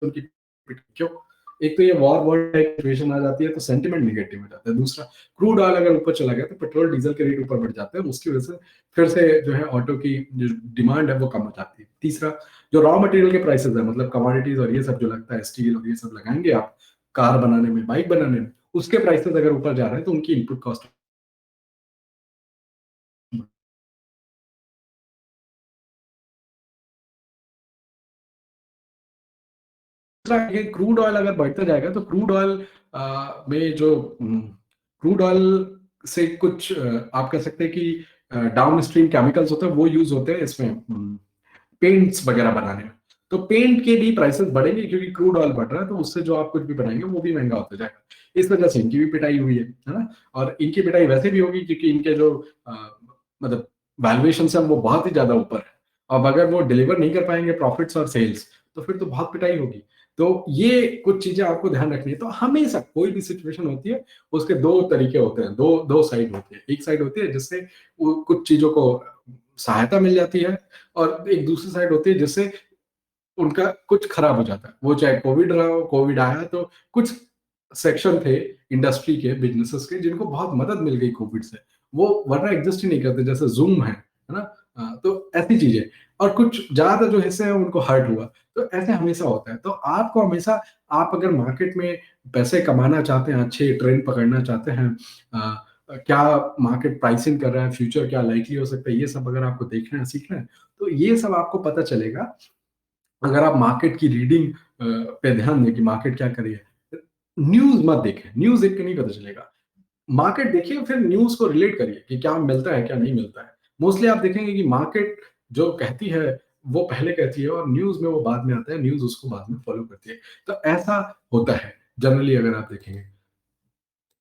उनकी क्यों? एक तो ये वॉर वॉर सिचुएशन आ जाती है तो सेंटिमेंट नेगेटिव हो जाता है। दूसरा, क्रूड ऑयल अगर ऊपर चला गया तो पेट्रोल डीजल के रेट ऊपर बढ़ जाते हैं, उसकी वजह से फिर से जो है ऑटो की जो डिमांड है वो कम हो जाती है। तीसरा, जो रॉ मटेरियल के प्राइसेस है, मतलब कमोडिटीज और ये सब जो लगता है, स्टील और ये सब लगाएंगे आप कार बनाने में, बाइक बनाने में, उसके प्राइसेस अगर ऊपर जा रहे हैं तो उनकी इनपुट कॉस्ट। दूसरा, ये क्रूड ऑयल अगर बढ़ता जाएगा तो क्रूड ऑयल में जो क्रूड ऑयल से कुछ आप कह सकते हैं कि डाउन स्ट्रीम केमिकल्स होते हैं, वो यूज होते हैं इसमें पेंट्स वगैरह बनाने में। तो पेंट के भी प्राइसेस बढ़ेंगे क्योंकि क्रूड ऑयल बढ़ रहा है, तो उससे जो आप कुछ भी बनाएंगे वो भी महंगा होता जाएगा। इस वजह से इनकी भी पिटाई हुई है ना? और इनकी पिटाई वैसे भी होगी क्योंकि इनके जो अ, मतलब वैल्यूएशन है वो बहुत ही ज्यादा ऊपर है। अब अगर वो डिलीवर नहीं कर पाएंगे प्रॉफिट्स और सेल्स, तो फिर तो बहुत पिटाई होगी। तो ये कुछ चीजें आपको ध्यान रखनी है। तो हमेशा कोई भी सिचुएशन होती है, उसके दो तरीके होते हैं, दो दो साइड होती है। एक साइड होती है जिससे वो कुछ चीजों को सहायता मिल जाती है, और एक दूसरी साइड होती है जिससे उनका कुछ खराब हो जाता है। वो चाहे कोविड रहा हो, कोविड आया तो कुछ सेक्शन थे इंडस्ट्री के, बिजनेसेस के, जिनको बहुत मदद मिल गई कोविड से, वो वरना एग्जिस्ट ही नहीं करते, जैसे जूम है ना? तो ऐसी चीजें। और कुछ ज्यादा जो हिस्से हैं उनको हर्ट हुआ। तो ऐसे हमेशा होता है। तो आपको हमेशा, आप अगर मार्केट में पैसे कमाना चाहते हैं, अच्छे ट्रेंड पकड़ना चाहते हैं, क्या मार्केट प्राइसिंग कर रहा है, फ्यूचर क्या लाइकली हो सकता है, ये सब अगर आपको देखना है, सीखना है, तो ये सब आपको पता चलेगा अगर आप मार्केट की रीडिंग पे ध्यान दें कि मार्केट क्या कर रही है। न्यूज़ मत देखें, न्यूज़ देख के नहीं पता चलेगा। मार्केट देखिए, फिर न्यूज़ को रिलेट करिए कि क्या मिलता है, क्या नहीं मिलता है। मोस्टली आप देखेंगे कि मार्केट जो कहती है, वो पहले कहती है और न्यूज़ में वो बाद में आता है, न्यूज़ उसको बाद में फॉलो करती है। तो ऐसा होता है जनरली अगर आप देखेंगे।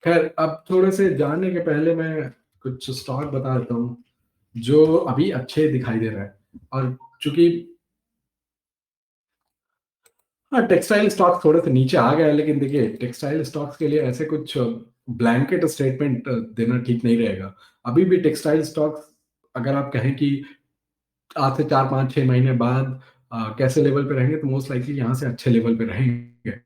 खैर, अब थोड़े से जानने के पहले मैं कुछ स्टॉक बता देता हूँ, जो अभी अच्छे दिखाई दे रहा है। और चूँकि हाँ, टेक्सटाइल स्टॉक थोड़े से नीचे आ गए हैं, लेकिन देखिए टेक्सटाइल स्टॉक्स के लिए ऐसे कुछ ब्लैंकेट स्टेटमेंट देना ठीक नहीं रहेगा। अभी भी टेक्सटाइल स्टॉक्स, अगर आप कहें कि आज से 4, 5, 6 महीने बाद कैसे लेवल पे रहेंगे, तो मोस्ट लाइकली यहाँ से अच्छे लेवल पे रहेंगे।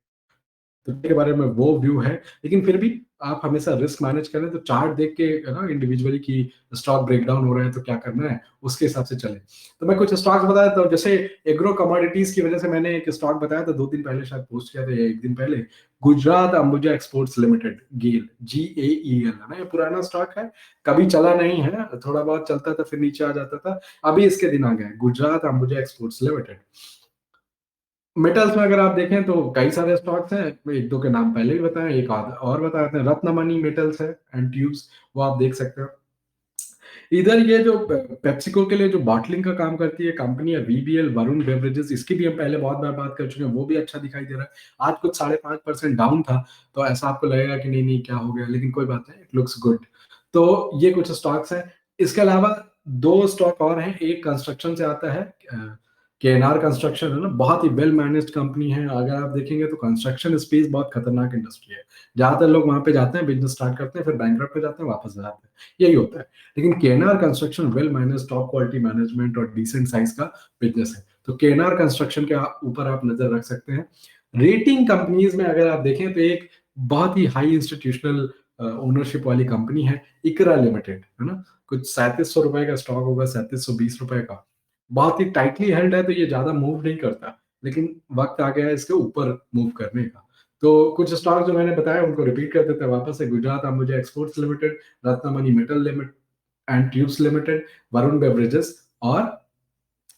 तो के बारे में वो व्यू है। लेकिन फिर भी आप हमेशा रिस्क मैनेज करें तो चार्ट देख के, है ना, इंडिविजुअली की स्टॉक ब्रेकडाउन हो रहा है तो क्या करना है, उसके हिसाब से चलें। तो मैं कुछ स्टॉक्स बता देता हूँ। जैसे एग्रो कमोडिटीज की वजह से मैंने एक स्टॉक बताया था 2 दिन पहले, शायद पोस्ट किया था या 1 दिन पहले, गुजरात अंबुजा एक्सपोर्ट्स लिमिटेड, गेल, GAEL, है ना? ये पुराना स्टॉक है, कभी चला नहीं है, थोड़ा बहुत चलता था फिर नीचे आ जाता था। अभी इसके दिन आ गए, Gujarat Ambuja exports limited. Metals में अगर आप देखें तो कई सारे स्टॉक्स हैं, मैं एक दो के नाम पहले ही बताए, एक आध और बता देते हैं। रत्नमणि मेटल्स है एंड ट्यूब्स, वो आप देख सकते हो। इधर ये जो पेप्सिको के लिए जो बॉटलिंग का काम करती है कंपनी है, VBL, वरुण बेवरेजेस, इसकी भी हम पहले बहुत बार बात कर चुके हैं, वो भी अच्छा दिखाई दे रहा है। आज कुछ 5.5% डाउन था, तो ऐसा आपको लगेगा कि नहीं नहीं क्या हो गया, लेकिन कोई बात नहीं, इट लुक्स गुड। तो ये कुछ स्टॉक्स हैं। इसके अलावा दो स्टॉक और हैं। एक कंस्ट्रक्शन से आता है, KNR कंस्ट्रक्शन, है ना? बहुत ही वेल मैनेज्ड कंपनी है। अगर आप देखेंगे तो कंस्ट्रक्शन स्पेस बहुत खतरनाक इंडस्ट्री है। ज्यादातर लोग वहां पे जाते हैं, बिजनेस स्टार्ट करते हैं, फिर बैंकरप्ट हो जाते हैं, वापस आ जाते हैं, यही होता है। लेकिन KNR construction well manage, top quality management और डिसेंट साइज का बिजनेस है। तो केएनआर कंस्ट्रक्शन के ऊपर आप नजर रख सकते हैं। रेटिंग कंपनीज में अगर आप देखें तो एक बहुत ही हाई इंस्टीट्यूशनल ओनरशिप वाली कंपनी है, इकरा लिमिटेड, है ना? कुछ 3700 रुपए का स्टॉक होगा, 3720 रुपए का। बहुत ही टाइटली हेल्ड है, तो ये ज्यादा मूव नहीं करता, लेकिन वक्त आ गया है इसके ऊपर मूव करने का। तो कुछ स्टॉक जो मैंने बताया उनको रिपीट कर देते हैं वापस से। Gujarat Ambuja exports limited, Ratnamani metal limited and tubes limited, Varun beverages, और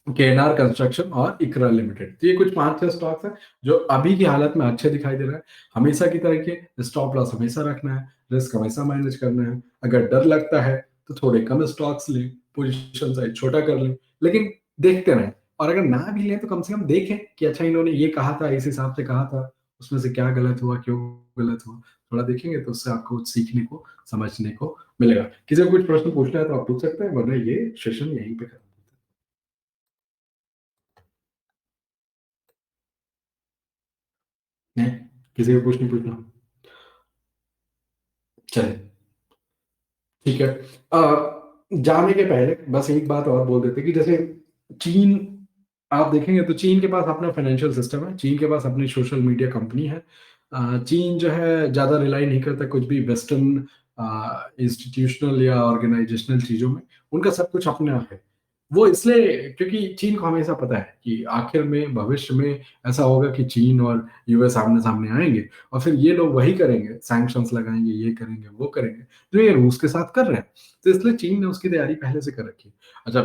केएनआर कंस्ट्रक्शन और इकरा लिमिटेड। तो ये कुछ 5-6 स्टॉक्स हैं जो अभी की हालत में अच्छे दिखाई दे रहे हैं। हमेशा की तरह के स्टॉप लॉस हमेशा रखना है, रिस्क हमेशा मैनेज करना है। अगर डर लगता है तो थोड़े कम स्टॉक्स लें, पोजीशन साइज़ छोटा कर लें, लेकिन देखते रहें। और अगर ना भी लें तो कम से कम देखें कि अच्छा इन्होंने ये कहा था, इस हिसाब से कहा था, उसमें से क्या गलत हुआ, क्यों गलत हुआ? थोड़ा देखेंगे तो उससे आपको कुछ सीखने को, समझने को मिलेगा। किसी को कुछ प्रश्न पूछना है तो आप पूछ सकते हैं, वरना ये सेशन यहीं पे खत्म। नहीं, किसी को कुछ नहीं पूछना? चलिए, ठीक है। जाने के पहले बस एक बात और बोल देते कि जैसे चीन, आप देखेंगे तो चीन के पास अपना फाइनेंशियल सिस्टम है, चीन के पास अपनी सोशल मीडिया कंपनी है। चीन जो है ज़्यादा रिलाई नहीं करता कुछ भी वेस्टर्न इंस्टीट्यूशनल या ऑर्गेनाइजेशनल चीज़ों में, उनका सब कुछ अपना है। वो इसलिए क्योंकि चीन को हमेशा पता है कि आखिर में भविष्य में ऐसा होगा कि चीन और यूएस आमने-सामने आएँगे और फिर ये लोग वही करेंगे, सैंक्शंस लगाएँगे, ये करेंगे, वो करेंगे, जो ये रूस के साथ कर रहे हैं। तो इसलिए चीन ने उसकी तैयारी पहले से कर रखी है। अच्छा,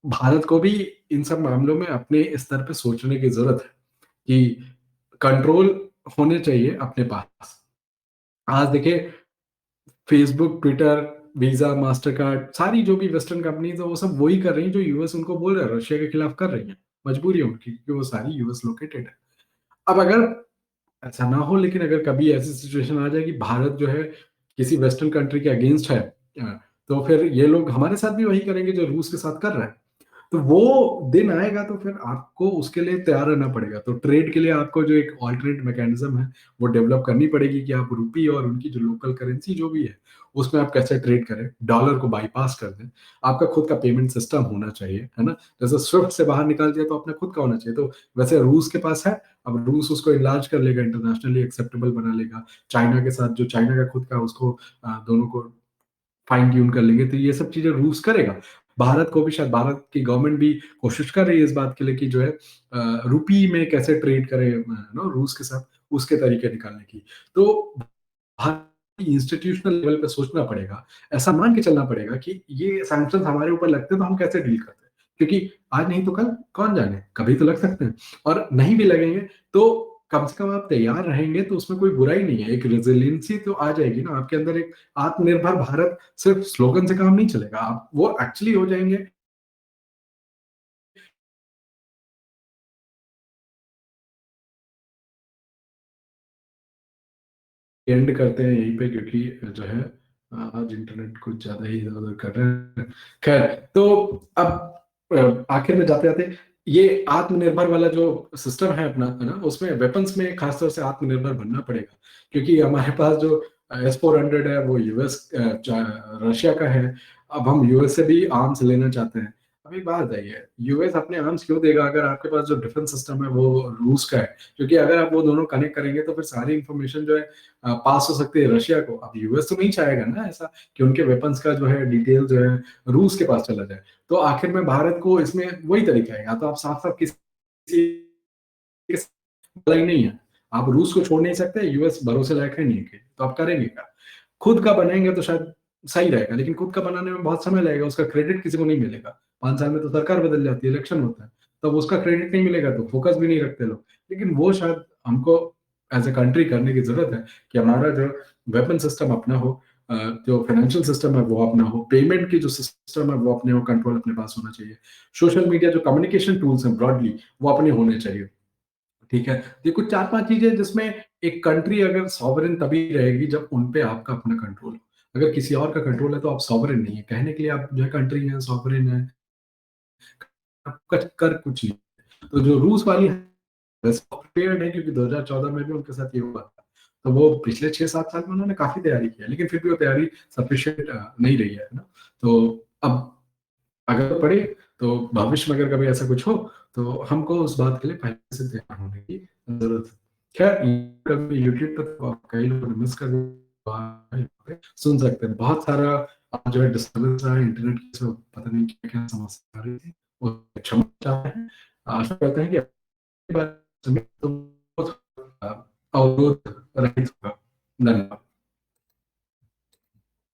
भारत को भी इन सब मामलों में अपने स्तर पे सोचने की ज़रूरत है कि कंट्रोल होने चाहिए अपने पास। आज देखिए फेसबुक, ट्विटर, वीज़ा, मास्टरकार्ड सारी जो भी वेस्टर्न कंपनीज़ हैं वो सब वही कर रही हैं जो यूएस उनको बोल रहा है, रशिया के खिलाफ कर रही हैं। मजबूरी है उनकी क्योंकि वो सारी यूएस लोकेटेड है। अब अगर ऐसा ना हो, लेकिन अगर कभी ऐसी सिचुएशन आ जाए कि भारत जो है किसी वेस्टर्न कंट्री के अगेंस्ट है, तो फिर ये लोग हमारे साथ भी वही करेंगे जो रूस के साथ कर रहे हैं। तो वो दिन आएगा तो फिर आपको उसके लिए तैयार रहना पड़ेगा। तो ट्रेड के लिए आपको जो एक अल्टरनेट मैकेनिज़्म है, वो डेवलप करनी पड़ेगी कि आप रुपी और उनकी जो लोकल करेंसी जो भी है, उसमें आप कैसे ट्रेड करें, डॉलर को बाईपास कर दें। आपका खुद का पेमेंट सिस्टम होना चाहिए, है ना? जैसे स्विफ्ट से बाहर निकाल दिया तो अपना खुद का होना चाहिए। तो वैसे रूस के पास है, अब रूस उसको इनलार्ज कर लेगा, इंटरनेशनली एक्सेप्टेबल बना लेगा। चाइना के साथ जो चाइना का खुद का उसको दोनों को फाइन ट्यून कर लेंगे, तो ये सब चीज़ें रूस करेगा। भारत को भी शायद भारत की गवर्नमेंट भी कोशिश कर रही है इस बात के लिए कि जो है रुपी में कैसे ट्रेड करें रूस के साथ, उसके तरीके निकालने की। तो भारत इंस्टीट्यूशनल लेवल पे सोचना पड़ेगा, ऐसा मान के चलना पड़ेगा कि ये सैंक्शंस हमारे ऊपर लगते हैं तो हम कैसे डील करते हैं? क्योंकि आज नहीं तो कल कौन जाने, कभी तो लग सकते हैं और नहीं भी लगेंगे तो कम से कम आप तैयार रहेंगे तो उसमें कोई बुराई नहीं है। एक रेज़िलियंसी तो आ जाएगी ना आपके अंदर, एक आत्मनिर्भर भारत सिर्फ स्लोगन से काम नहीं चलेगा, आप वो एक्चुअली हो जाएँगे। एंड करते हैं यहीं पे क्योंकि जो है आज इंटरनेट कुछ ज़्यादा ही इधर-उधर कर रहे हैं। खैर, तो अब आखिर में जाते-जाते ये आत्मनिर्भर वाला जो सिस्टम है अपना, है ना? उसमें वेपन्स में खास तौर से आत्मनिर्भर बनना पड़ेगा क्योंकि हमारे पास जो एस-400 है वो यूएस रशिया का है। अब हम यूएस से भी आर्म्स लेना चाहते हैं। अब एक बात बताइए, यूएस अपने आर्म्स क्यों देगा अगर आपके पास जो डिफेंस सिस्टम है वो रूस का है? क्योंकि अगर आप वो दोनों कनेक्ट करेंगे तो फिर सारी इन्फॉर्मेशन जो है पास हो सकती है रशिया को। अब यूएस तो नहीं चाहेगा ना ऐसा कि उनके वेपन्स का जो है डिटेल जो है रूस के पास चला जाए। तो आखिर में भारत को इसमें वही तरीका है, या तो आप साफ-साफ किसी भलाई नहीं है। आप रूस को छोड़ नहीं सकते, यूएस भरोसे लायक है नहीं, तो आप करेंगे क्या? खुद का बनाएँगे तो शायद सही रहेगा, लेकिन खुद का बनाने में बहुत समय लगेगा, उसका क्रेडिट किसी को नहीं मिलेगा। 5 साल में तो सरकार बदल जाती है, इलेक्शन होता है, तब उसका क्रेडिट नहीं मिलेगा तो फोकस भी नहीं रखते लोग। लेकिन वो शायद हमको एज़ अ कंट्री करने की ज़रूरत है कि हमारा जो वेपन सिस्टम अपना हो, अ, जो फाइनेंशियल सिस्टम है वो अपना हो, पेमेंट की जो सिस्टम है वो अपने हो, कंट्रोल अपने पास होना चाहिए। सोशल मीडिया जो कम्युनिकेशन टूल्स हैं ब्रॉडली वो अपने होने चाहिए। ठीक है? ये कुछ 4-5 चीज़ें जिसमें एक कंट्री अगर सॉवरेन तभी रहेगी जब उन पे आपका अपना कंट्रोल हो। अगर किसी और का कंट्रोल है तो आप सॉवरेन नहीं है। कहने के लिए आप जो है कंट्री हैं, सॉवरेन हैं, आप कच कर कुछ नहीं। तो जो रूस वाली है सॉफ्टवेयर है क्योंकि 2014 में भी उनके साथ ये हुआ था। तो वो पिछले 6-7 साल में उन्होंने काफ़ी तैयारी की है, लेकिन फिर भी वो तैयारी सफिशिएंट नहीं रही है ना? तो अब अगर पड़े तो भविष्य में अगर कभी ऐसा कुछ हो तो हमको उस बात के लिए पहले से तैयार होने की ज़रूरत है। खैर, कभी यूट्यूब पे तो आप कई लोग मिस कर सुन सकते हैं। बहुत सारा जो है डिस्टर्बेंस रहा है इंटरनेट की, so पता नहीं क्या-क्या समस्या आ रही थी। वो क्षमा चाहते हैं। आशा करते हैं कि अगली बार सुने तो अवरोध रहित होगा। धन्यवाद।